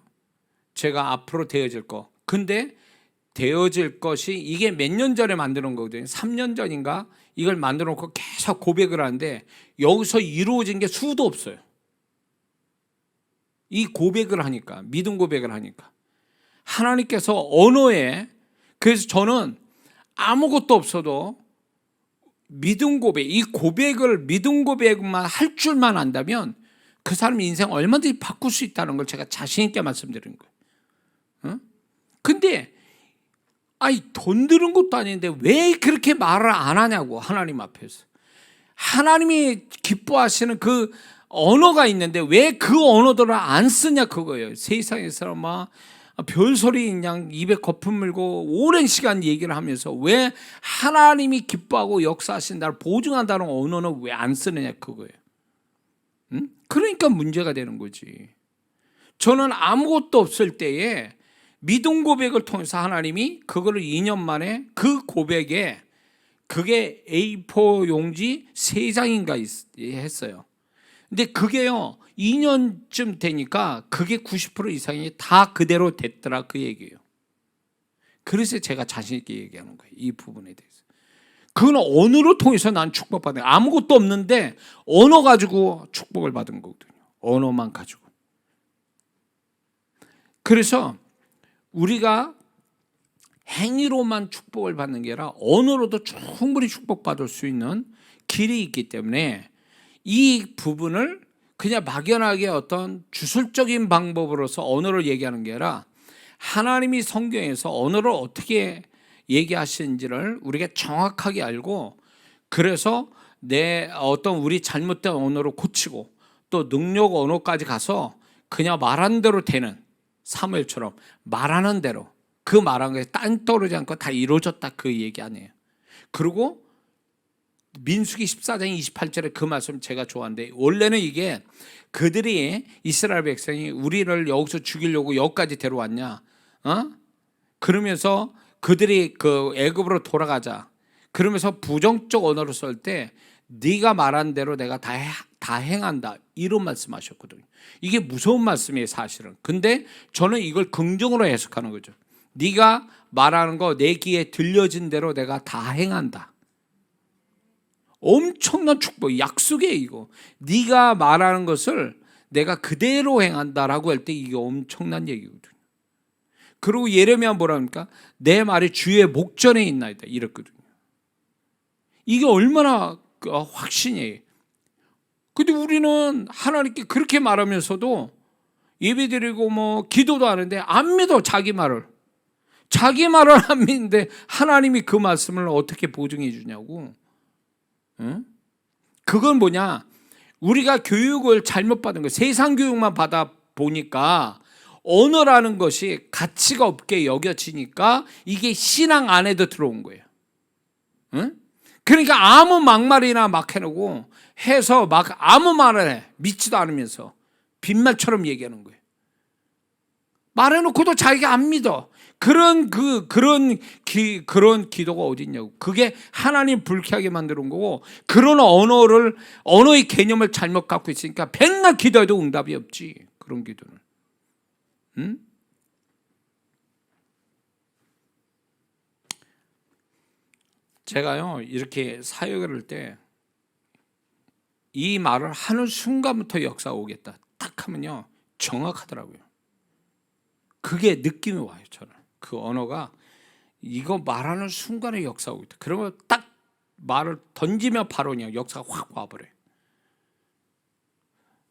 제가 앞으로 되어질 거. 근데 되어질 것이 이게 몇 년 전에 만드는 거거든요. 3년 전인가 이걸 만들어 놓고 계속 고백을 하는데 여기서 이루어진 게 수도 없어요. 이 고백을 하니까, 믿음 고백을 하니까 하나님께서 언어에, 그래서 저는 아무것도 없어도 믿음 고백, 이 고백을 믿음 고백만 할 줄만 안다면 그 사람 인생 얼마든지 바꿀 수 있다는 걸 제가 자신 있게 말씀드리는 거예요. 근데 돈 드는 것도 아닌데 왜 그렇게 말을 안 하냐고. 하나님 앞에서 하나님이 기뻐하시는 그 언어가 있는데 왜 그 언어들을 안 쓰냐 그거예요. 세상에서 막 별소리 그냥 입에 거품 물고 오랜 시간 얘기를 하면서 왜 하나님이 기뻐하고 역사하신다를 보증한다는 언어는 왜 안 쓰느냐 그거예요. 그러니까 문제가 되는 거지. 저는 아무것도 없을 때에 믿음 고백을 통해서 하나님이 그거를 2년 만에 그 고백에 그게 A4 용지 3장인가 했어요. 근데 그게요 2년쯤 되니까 그게 90% 이상이 다 그대로 됐더라 그 얘기예요. 그래서 제가 자신 있게 얘기하는 거예요. 이 부분에 대해서. 그건 언어로 통해서 난 축복받은 거예요. 아무것도 없는데 언어 가지고 축복을 받은 거거든요. 언어만 가지고. 그래서 우리가 행위로만 축복을 받는 게 아니라 언어로도 충분히 축복받을 수 있는 길이 있기 때문에 이 부분을 그냥 막연하게 어떤 주술적인 방법으로서 언어를 얘기하는 게 아니라 하나님이 성경에서 언어를 어떻게 얘기하시는지를 우리가 정확하게 알고 그래서 내 어떤 우리 잘못된 언어를 고치고 또 능력 언어까지 가서 그냥 말한 대로 되는 사무엘처럼 말하는 대로 그 말한 게 딴 떨어지지 않고 다 이루어졌다 그 얘기 아니에요. 그리고 민수기 14장 28절에 그 말씀 제가 좋아하는데 원래는 이게 그들이 이스라엘 백성이 우리를 여기서 죽이려고 여기까지 데려왔냐 그러면서 그들이 그 애굽으로 돌아가자 그러면서 부정적 언어로 쓸 때 네가 말한 대로 내가 다 행한다 이런 말씀하셨거든요. 이게 무서운 말씀이에요 사실은. 근데 저는 이걸 긍정으로 해석하는 거죠. 네가 말하는 거 내 귀에 들려진 대로 내가 다 행한다. 엄청난 축복, 약속이에요 이거. 네가 말하는 것을 내가 그대로 행한다라고 할 때 이게 엄청난 얘기거든요. 그리고 예레미야 뭐라 합니까? 내 말이 주의 목전에 있나이다 이랬거든요. 이게 얼마나 확신이에요. 근데 우리는 하나님께 그렇게 말하면서도 예배드리고 뭐 기도도 하는데 안 믿어 자기 말을. 자기 말을 안 믿는데 하나님이 그 말씀을 어떻게 보증해 주냐고. 응? 그건 뭐냐? 우리가 교육을 잘못 받은 거예요. 세상 교육만 받아 보니까 언어라는 것이 가치가 없게 여겨지니까 이게 신앙 안에도 들어온 거예요. 응? 그러니까 아무 막말이나 막 해놓고 해서 막 아무 말을 해. 믿지도 않으면서 빈말처럼 얘기하는 거예요. 말해놓고도 자기가 안 믿어. 그런 기도가 어디 있냐고. 그게 하나님 불쾌하게 만드는 거고, 그런 언어의 개념을 잘못 갖고 있으니까 백날 기도해도 응답이 없지. 그런 기도는. 응? 제가요, 이렇게 사역을 할 때 이 말을 하는 순간부터 역사가 오겠다 딱 하면요, 정확하더라고요. 그게 느낌이 와요. 저는 그 언어가 이거 말하는 순간에 역사가 오겠다. 그러면 딱 말을 던지면 바로 그냥 역사가 확 와버려요.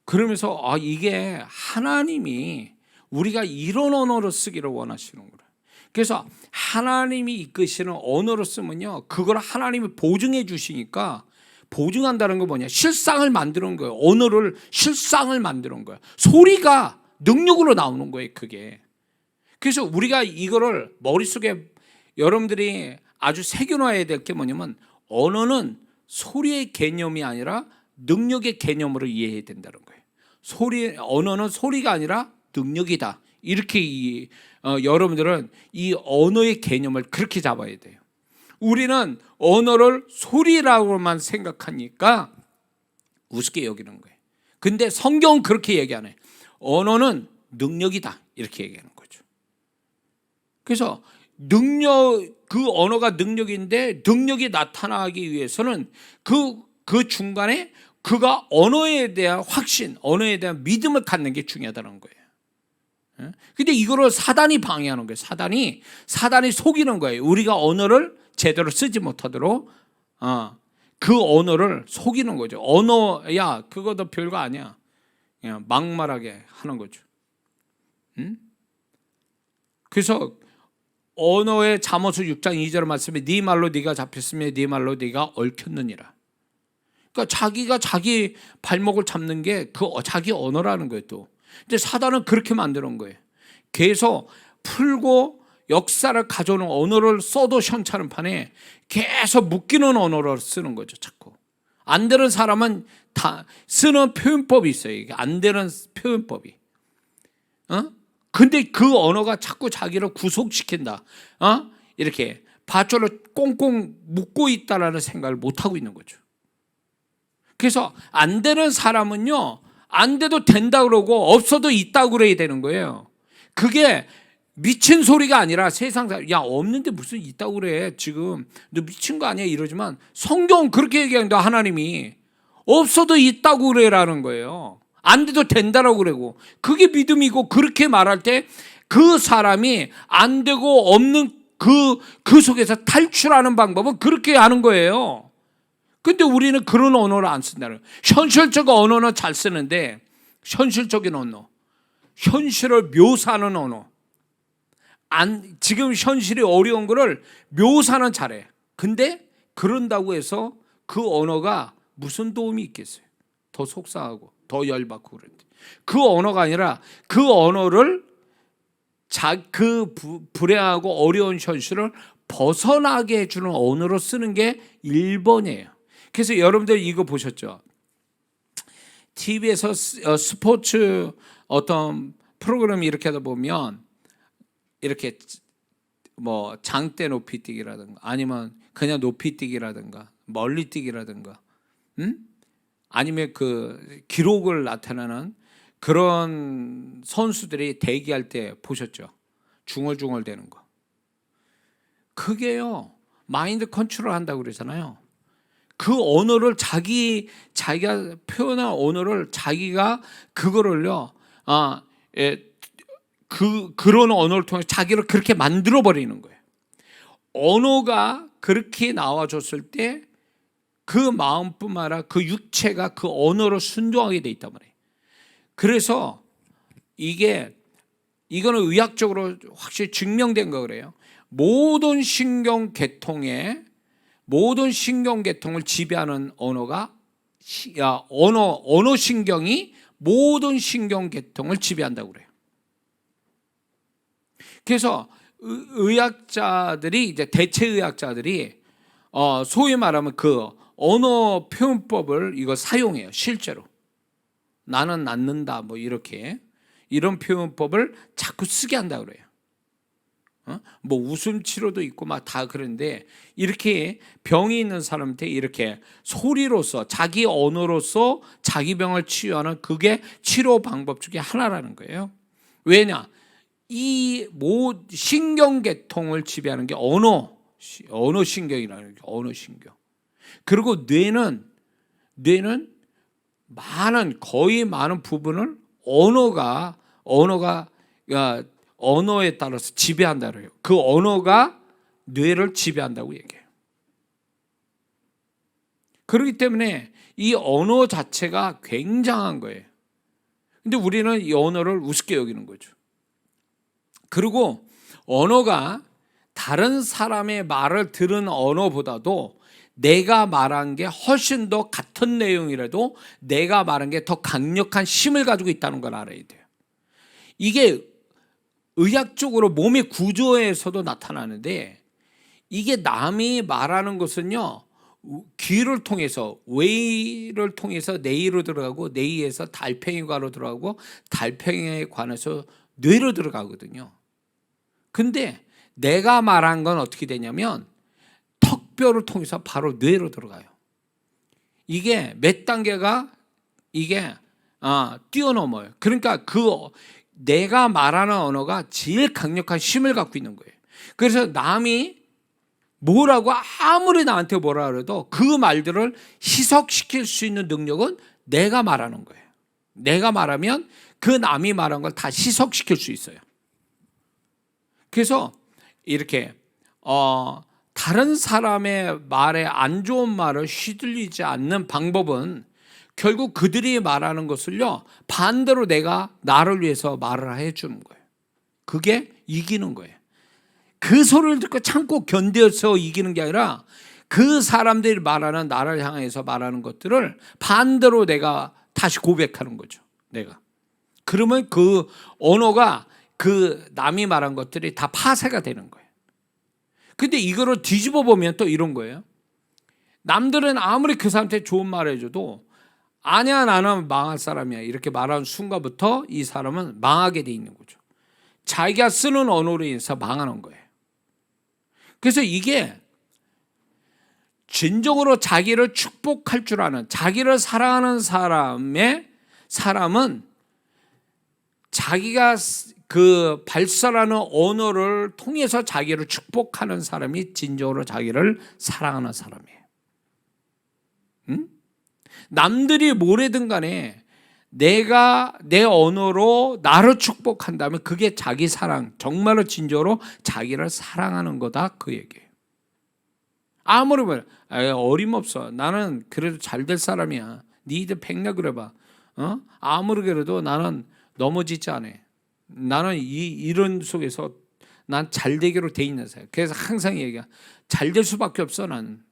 그러면서 이게 하나님이 우리가 이런 언어로 쓰기를 원하시는구나. 그래서 하나님이 이끄시는 언어로 쓰면요, 그걸 하나님이 보증해 주시니까, 보증한다는 건 뭐냐? 실상을 만드는 거예요. 언어를 실상을 만드는 거예요. 소리가 능력으로 나오는 거예요, 그게. 그래서 우리가 이거를 머릿속에 여러분들이 아주 새겨놔야 될 게 뭐냐면, 언어는 소리의 개념이 아니라 능력의 개념으로 이해해야 된다는 거예요. 언어는 소리가 아니라 능력이다. 이렇게 여러분들은 이 언어의 개념을 그렇게 잡아야 돼요. 우리는 언어를 소리라고만 생각하니까 우습게 여기는 거예요. 근데 성경은 그렇게 얘기 안 해요. 언어는 능력이다. 이렇게 얘기하는 거죠. 그래서 그 언어가 능력인데, 능력이 나타나기 위해서는 그 중간에 그가 언어에 대한 확신, 언어에 대한 믿음을 갖는 게 중요하다는 거예요. 근데 이거를 사단이 방해하는 거예요. 사단이 속이는 거예요. 우리가 언어를 제대로 쓰지 못하도록 그 언어를 속이는 거죠. 언어야 그거도 별거 아니야. 그냥 막말하게 하는 거죠. 그래서 언어의 잠언서 6장 2절 말씀에 네 말로 네가 잡혔으며 네 말로 네가 얽혔느니라. 그러니까 자기가 자기 발목을 잡는 게 그 자기 언어라는 거예요. 또 근데 사단은 그렇게 만드는 거예요. 계속 풀고 역사를 가져오는 언어를 써도 시원찮은 판에 계속 묶이는 언어를 쓰는 거죠. 자꾸 안 되는 사람은 다 쓰는 표현법이 있어요. 이게 안 되는 표현법이. 근데 그 언어가 자꾸 자기를 구속시킨다. 이렇게 밧줄로 꽁꽁 묶고 있다라는 생각을 못 하고 있는 거죠. 그래서 안 되는 사람은요, 안 돼도 된다 그러고 없어도 있다고 그래야 되는 거예요. 그게 미친 소리가 아니라 세상 사람, 야 없는데 무슨 있다고 그래, 지금 너 미친 거 아니야 이러지만, 성경은 그렇게 얘기하는데 하나님이 없어도 있다고 그래라는 거예요. 안 돼도 된다라고 그러고, 그게 믿음이고, 그렇게 말할 때 그 사람이 안 되고 없는 그 속에서 탈출하는 방법은 그렇게 하는 거예요. 근데 우리는 그런 언어를 안 쓴다는 거예요. 현실적 언어는 잘 쓰는데, 현실적인 언어, 현실을 묘사하는 언어, 지금 현실이 어려운 거를 묘사는 잘해. 근데 그런다고 해서 그 언어가 무슨 도움이 있겠어요? 더 속상하고 더 열받고 그런데, 그 언어가 아니라 그 언어를 그 불행하고 어려운 현실을 벗어나게 해주는 언어로 쓰는 게 1번이에요. 그래서 여러분들 이거 보셨죠? TV에서 스포츠 어떤 프로그램이 이렇게 하다 보면, 이렇게 뭐 장대 높이뛰기라든가 아니면 그냥 높이뛰기라든가 멀리뛰기라든가, 아니면 그 기록을 나타내는 그런 선수들이 대기할 때 보셨죠? 중얼중얼 대는 거. 그게요, 마인드 컨트롤 한다고 그러잖아요. 그 언어를 자기가 표현한 언어를 자기가 그거를요, 그런 언어를 통해 자기를 그렇게 만들어 버리는 거예요. 언어가 그렇게 나와줬을 때 그 마음뿐만 아니라 그 육체가 그 언어로 순종하게 돼 있단 말이에요. 그래서 이거는 의학적으로 확실히 증명된 거 그래요. 모든 신경 계통의 모든 신경 계통을 지배하는 언어가 언어 신경이 모든 신경 계통을 지배한다고 그래요. 그래서 의학자들이 이제 대체 의학자들이 소위 말하면 그 언어 표현법을 이거 사용해요. 실제로 나는 낫는다 뭐 이렇게 이런 표현법을 자꾸 쓰게 한다 그래요. 뭐 웃음 치료도 있고 막 다 그런데 이렇게 병이 있는 사람한테 이렇게 소리로서 자기 언어로서 자기 병을 치유하는 그게 치료 방법 중에 하나라는 거예요. 왜냐? 이 신경계통을 지배하는 게 언어 신경이라는 게 언어 신경. 그리고 뇌는 거의 많은 부분을 언어에 따라서 지배한다 그래요. 그 언어가 뇌를 지배한다고 얘기해요. 그렇기 때문에 이 언어 자체가 굉장한 거예요. 근데 우리는 이 언어를 우습게 여기는 거죠. 그리고 언어가 다른 사람의 말을 들은 언어보다도 내가 말한 게 훨씬 더 같은 내용이라도 내가 말한 게 더 강력한 힘을 가지고 있다는 걸 알아야 돼요. 이게 의학적으로 몸의 구조에서도 나타나는데 이게 남이 말하는 것은요 귀를 통해서 웨이를 통해서 뇌로 들어가고 뇌에서 달팽이관으로 들어가고 달팽이관에서 뇌로 들어가거든요. 근데 내가 말한 건 어떻게 되냐면 턱뼈를 통해서 바로 뇌로 들어가요. 이게 몇 단계가 이게 뛰어넘어요. 그러니까 내가 말하는 언어가 제일 강력한 힘을 갖고 있는 거예요. 그래서 남이 뭐라고 아무리 나한테 뭐라 그래도 그 말들을 희석시킬 수 있는 능력은 내가 말하는 거예요. 내가 말하면 그 남이 말한 걸 다 희석시킬 수 있어요. 그래서 이렇게 다른 사람의 말에 안 좋은 말을 휘둘리지 않는 방법은 결국 그들이 말하는 것을요 반대로 내가 나를 위해서 말을 해주는 거예요. 그게 이기는 거예요. 그 소리를 듣고 참고 견뎌서 이기는 게 아니라 그 사람들이 말하는 나를 향해서 말하는 것들을 반대로 내가 다시 고백하는 거죠. 내가 그러면 그 언어가 그 남이 말한 것들이 다 파쇄가 되는 거예요. 근데 이거를 뒤집어 보면 또 이런 거예요. 남들은 아무리 그 사람한테 좋은 말 해줘도 아니야 나는 망할 사람이야 이렇게 말하는 순간부터 이 사람은 망하게 돼 있는 거죠. 자기가 쓰는 언어로 인해서 망하는 거예요. 그래서 이게 진정으로 자기를 축복할 줄 아는 자기를 사랑하는 사람은 자기가 그 발설하는 언어를 통해서 자기를 축복하는 사람이 진정으로 자기를 사랑하는 사람이에요. 남들이 뭐래든 간에 내가 내 언어로 나를 축복한다면 그게 자기 사랑, 정말로 진정으로 자기를 사랑하는 거다 그 얘기예요. 아무리 뭐 어림없어 나는 그래도 잘 될 사람이야 니들 백날 그래봐 아무리 그래도 나는 넘어지지 않아. 나는 이런 속에서 난 잘 되기로 돼 있는 사람. 그래서 항상 얘기해 잘 될 수밖에 없어. 난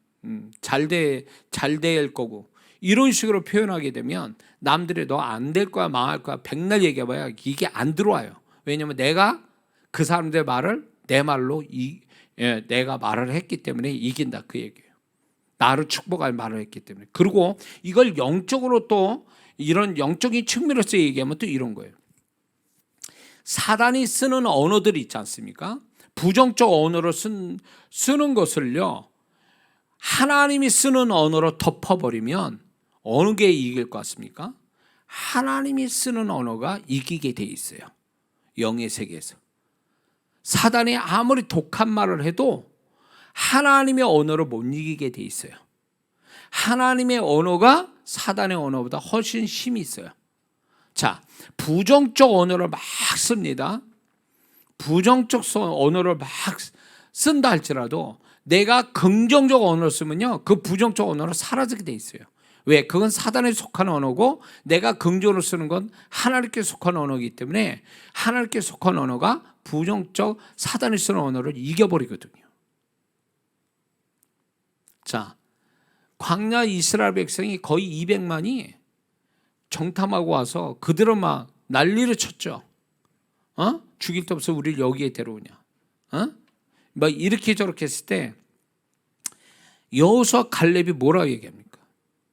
잘 될 거고 이런 식으로 표현하게 되면 남들이 너 안 될 거야 망할 거야 백날 얘기해봐야 이게 안 들어와요. 왜냐하면 내가 그 사람들의 말을 내 말로 내가 말을 했기 때문에 이긴다 그 얘기예요. 나를 축복할 말을 했기 때문에. 그리고 이걸 영적으로 또 이런 영적인 측면에서 얘기하면 또 이런 거예요. 사단이 쓰는 언어들이 있지 않습니까? 부정적 언어로 쓰는 것을요 하나님이 쓰는 언어로 덮어버리면 어느 게 이길 것 같습니까? 하나님이 쓰는 언어가 이기게 돼 있어요. 영의 세계에서. 사단이 아무리 독한 말을 해도 하나님의 언어를 못 이기게 돼 있어요. 하나님의 언어가 사단의 언어보다 훨씬 힘이 있어요. 자, 부정적 언어를 막 씁니다. 부정적 언어를 막 쓴다 할지라도 내가 긍정적 언어를 쓰면요 그 부정적 언어로 사라지게 돼 있어요. 왜? 그건 사단에 속한 언어고 내가 긍정으로 쓰는 건 하나님께 속한 언어이기 때문에 하나님께 속한 언어가 부정적 사단이 쓰는 언어를 이겨버리거든요. 자, 광야 이스라엘 백성이 거의 200만이 정탐하고 와서 그들은 막 난리를 쳤죠. 죽일 데 없어 우리를 여기에 데려오냐. 막 이렇게 저렇게 했을 때 여호수아 갈렙이 뭐라고 얘기합니까?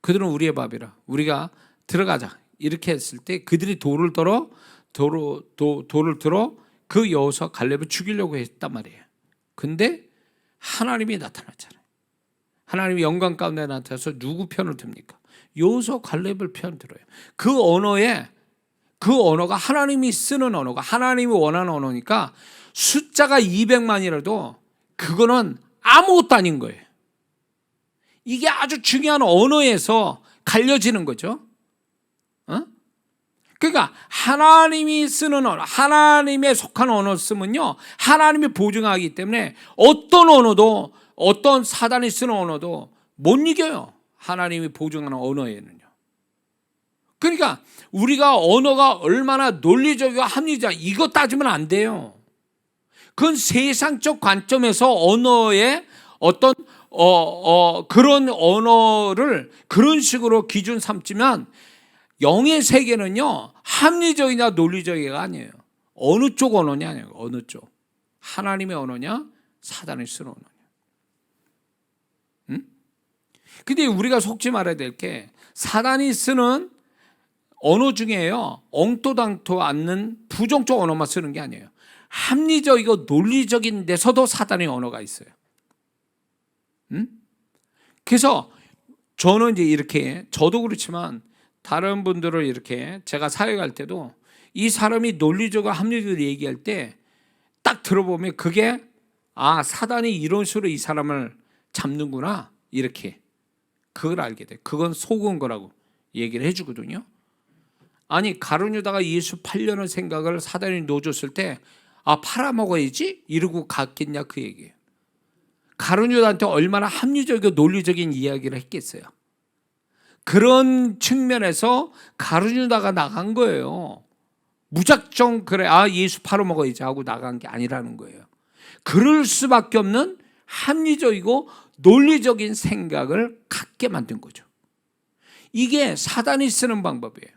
그들은 우리의 밥이라 우리가 들어가자 이렇게 했을 때 그들이 돌을 들어 그 여호수아 갈렙을 죽이려고 했단 말이에요. 근데 하나님이 나타났잖아요. 하나님이 영광 가운데 나타나서 누구 편을 듭니까? 여호수아 갈렙을 편 들어요. 그 언어가 하나님이 쓰는 언어가 하나님이 원하는 언어니까 숫자가 200만이라도 그거는 아무것도 아닌 거예요. 이게 아주 중요한 언어에서 갈려지는 거죠. 그러니까 하나님이 쓰는 언어, 하나님에 속한 언어 쓰면요, 하나님이 보증하기 때문에 어떤 언어도 어떤 사단이 쓰는 언어도 못 이겨요. 하나님이 보증하는 언어에는요. 그러니까 우리가 언어가 얼마나 논리적이고 합리적 이거 따지면 안 돼요. 그건 세상적 관점에서 언어의 어떤 그런 언어를 그런 식으로 기준 삼지만 영의 세계는요 합리적이냐 논리적이가 아니에요. 어느 쪽 언어냐 아니에요. 어느 쪽 하나님의 언어냐 사단이 쓰는 언어냐. 근데 우리가 속지 말아야 될 게 사단이 쓰는 언어 중에요 엉토당토 않는 부정적 언어만 쓰는 게 아니에요. 합리적이고 논리적인 데서도 사단의 언어가 있어요. 그래서 저는 이제 이렇게 저도 그렇지만 다른 분들을 이렇게 제가 사역할 때도 이 사람이 논리적으로 합리적으로 얘기할 때 딱 들어보면 그게 사단이 이런 식으로 이 사람을 잡는구나 이렇게 그걸 알게 돼. 그건 속은 거라고 얘기를 해주거든요. 아니 가룟유다가 예수 팔려는 생각을 사단이 넣어줬을 때 팔아먹어야지 이러고 갔겠냐 그 얘기예요. 가룟유다한테 얼마나 합리적이고 논리적인 이야기를 했겠어요. 그런 측면에서 가룟유다가 나간 거예요. 무작정 그래 예수 팔아먹어야지 하고 나간 게 아니라는 거예요. 그럴 수밖에 없는 합리적이고 논리적인 생각을 갖게 만든 거죠. 이게 사단이 쓰는 방법이에요.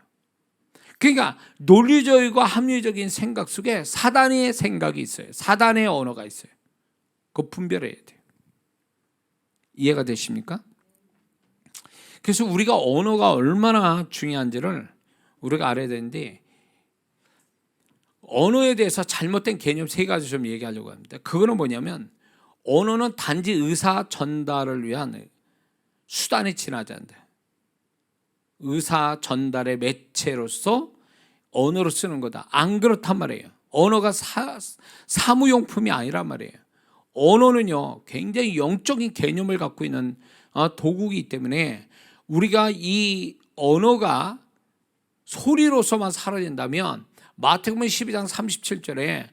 그러니까 논리적이고 합리적인 생각 속에 사단의 생각이 있어요. 사단의 언어가 있어요. 그거 분별해야 돼요. 이해가 되십니까? 그래서 우리가 언어가 얼마나 중요한지를 우리가 알아야 되는데 언어에 대해서 잘못된 개념 3가지 좀 얘기하려고 합니다. 그거는 뭐냐면 언어는 단지 의사 전달을 위한 수단이 지나지 않는다. 의사 전달의 매체로서 언어로 쓰는 거다. 안 그렇단 말이에요. 언어가 사무용품이 아니란 말이에요. 언어는요 굉장히 영적인 개념을 갖고 있는 도구이기 때문에 우리가 이 언어가 소리로서만 사라진다면 마태복음 12장 37절에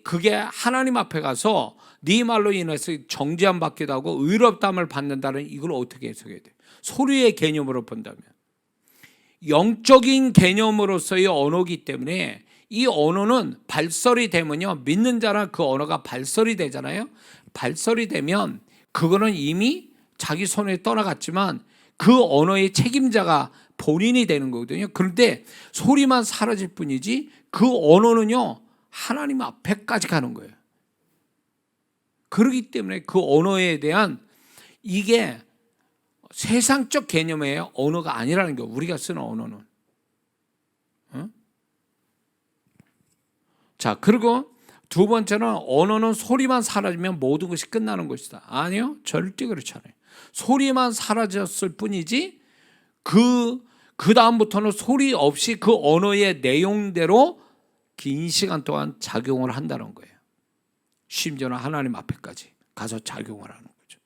그게 하나님 앞에 가서 네 말로 인해서 정죄함 받기도 하고 의롭다함을 받는다는 이걸 어떻게 해석해야 돼요? 소리의 개념으로 본다면 영적인 개념으로서의 언어이기 때문에 이 언어는 발설이 되면요 믿는 자는 그 언어가 발설이 되잖아요. 발설이 되면 그거는 이미 자기 손에 떠나갔지만 그 언어의 책임자가 본인이 되는 거거든요. 그런데 소리만 사라질 뿐이지 그 언어는요 하나님 앞에까지 가는 거예요. 그렇기 때문에 그 언어에 대한 이게 세상적 개념의 언어가 아니라는 거예요. 우리가 쓰는 언어는. 자, 그리고 두 번째는 언어는 소리만 사라지면 모든 것이 끝나는 것이다. 아니요, 절대 그렇지 않아요. 소리만 사라졌을 뿐이지 그 다음부터는 소리 없이 그 언어의 내용대로 긴 시간 동안 작용을 한다는 거예요. 심지어는 하나님 앞에까지 가서 작용을 하는 거죠.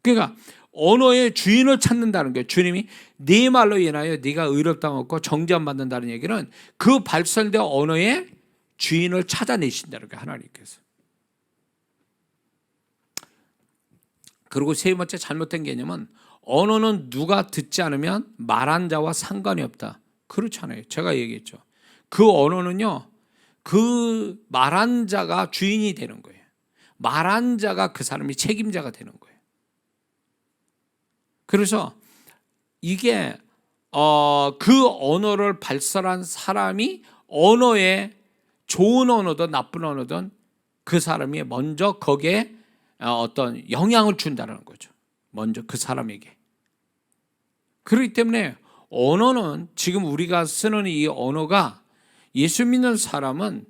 그러니까 언어의 주인을 찾는다는 거예요. 주님이 네 말로 인하여 네가 의롭다고 얻고 정죄함 받는다는 얘기는 그 발설된 언어의 주인을 찾아내신다는 거예요. 하나님께서. 그리고 세 번째 잘못된 개념은 언어는 누가 듣지 않으면 말한 자와 상관이 없다. 그렇잖아요. 제가 얘기했죠. 그 언어는요, 그 말한 자가 주인이 되는 거예요. 말한 자가 그 사람이 책임자가 되는 거예요. 그래서 이게 그 언어를 발설한 사람이 언어에 좋은 언어든 나쁜 언어든 그 사람이 먼저 거기에 어떤 영향을 준다는 거죠. 먼저 그 사람에게. 그렇기 때문에 언어는 지금 우리가 쓰는 이 언어가 예수 믿는 사람은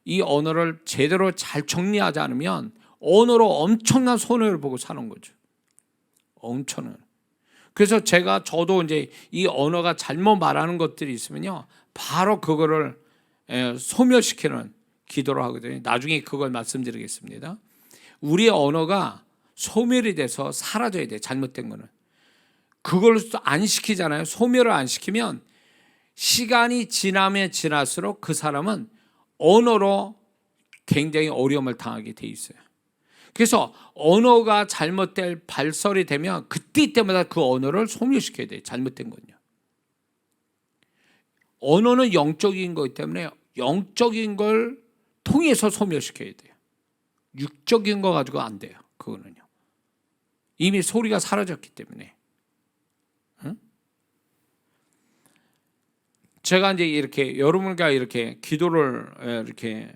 이 언어를 제대로 잘 정리하지 않으면 언어로 엄청난 손해를 보고 사는 거죠. 엄청난. 그래서 저도 이제 이 언어가 잘못 말하는 것들이 있으면요, 바로 그거를 소멸시키는 기도를 하거든요. 나중에 그걸 말씀드리겠습니다. 우리의 언어가 소멸이 돼서 사라져야 돼. 잘못된 거는. 그걸 안 시키잖아요. 소멸을 안 시키면 시간이 지나면 지날수록 그 사람은 언어로 굉장히 어려움을 당하게 돼 있어요. 그래서 언어가 잘못될 발설이 되면 그때마다 그 언어를 소멸시켜야 돼요. 잘못된 건요. 언어는 영적인 거기 때문에 영적인 걸 통해서 소멸시켜야 돼요. 육적인 거 가지고 안 돼요. 그거는요. 이미 소리가 사라졌기 때문에. 제가 이제 이렇게 여러분과 이렇게 기도를 이렇게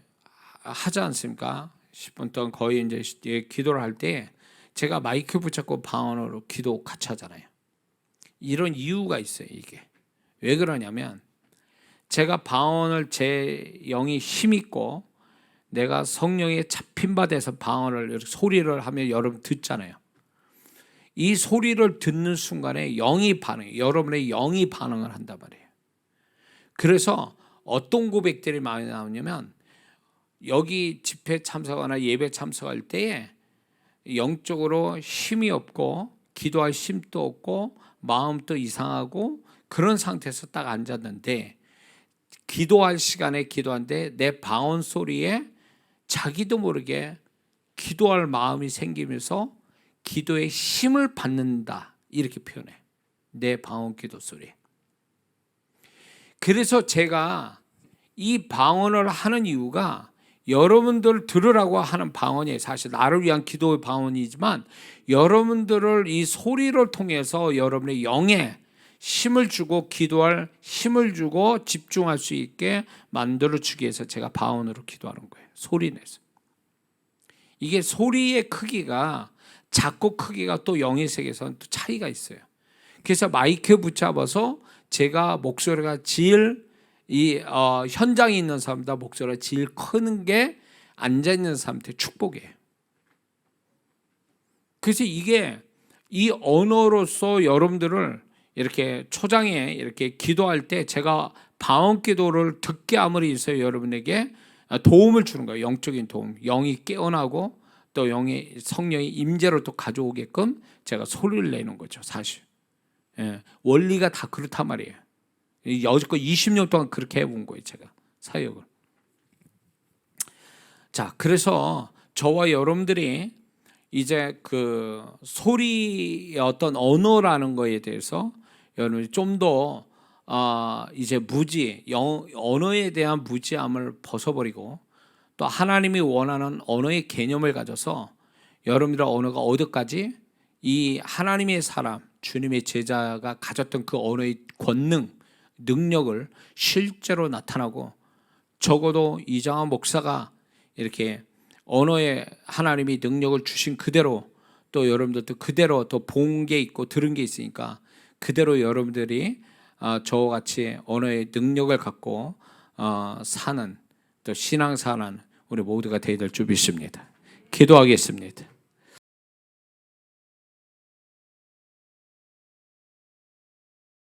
하지 않습니까? 10분 동안 거의 이제 기도를 할 때 제가 마이크 붙잡고 방언으로 기도 같이 하잖아요. 이런 이유가 있어요. 이게 왜 그러냐면 제가 방언을 제 영이 힘있고 내가 성령에 잡힌 바 돼서 방언을 이렇게 소리를 하면 여러분 듣잖아요. 이 소리를 듣는 순간에 여러분의 영이 반응을 한단 말이에요. 그래서 어떤 고백들이 많이 나오냐면 여기 집회 참석하거나 예배 참석할 때에 영적으로 힘이 없고 기도할 힘도 없고 마음도 이상하고 그런 상태에서 딱 앉았는데 기도할 시간에 기도하는데 내 방언 소리에 자기도 모르게 기도할 마음이 생기면서 기도의 힘을 받는다 이렇게 표현해. 내 방언 기도 소리. 그래서 제가 이 방언을 하는 이유가 여러분들 들으라고 하는 방언이에요. 사실 나를 위한 기도의 방언이지만 여러분들을 이 소리를 통해서 여러분의 영에 힘을 주고 기도할 힘을 주고 집중할 수 있게 만들어주기 위해서 제가 방언으로 기도하는 거예요. 소리 내서. 이게 소리의 크기가 작고 크기가 또 영의 세계에서는 또 차이가 있어요. 그래서 마이크 붙잡아서 제가 목소리가 제일 현장에 있는 사람보다 목소리가 제일 크는 게 앉아있는 사람한테 축복이에요. 그래서 이게 이 언어로서 여러분들을 이렇게 초장에 이렇게 기도할 때 제가 방언 기도를 듣게 함으로 인해서 여러분에게 도움을 주는 거예요. 영적인 도움. 영이 깨어나고 또 성령이 임재로 또 가져오게끔 제가 소리를 내는 거죠. 사실. 원리가 다 그렇단 말이에요. 여지껏 20년 동안 그렇게 해본 거예요. 제가 사역을. 자, 그래서 저와 여러분들이 이제 그 소리의 어떤 언어라는 거에 대해서 여러분이 좀 더 이제 언어에 대한 무지함을 벗어버리고 또 하나님이 원하는 언어의 개념을 가져서 여러분들의 언어가 어디까지 이 하나님의 사람, 주님의 제자가 가졌던 그 언어의 권능, 능력을 실제로 나타나고 적어도 이장한 목사가 이렇게 언어에 하나님이 능력을 주신 그대로 또 여러분들도 그대로 또 본 게 있고 들은 게 있으니까 그대로 여러분들이 저와 같이 언어의 능력을 갖고 사는 또 신앙 사는 우리 모두가 되어야 될 줄 믿습니다. 기도하겠습니다.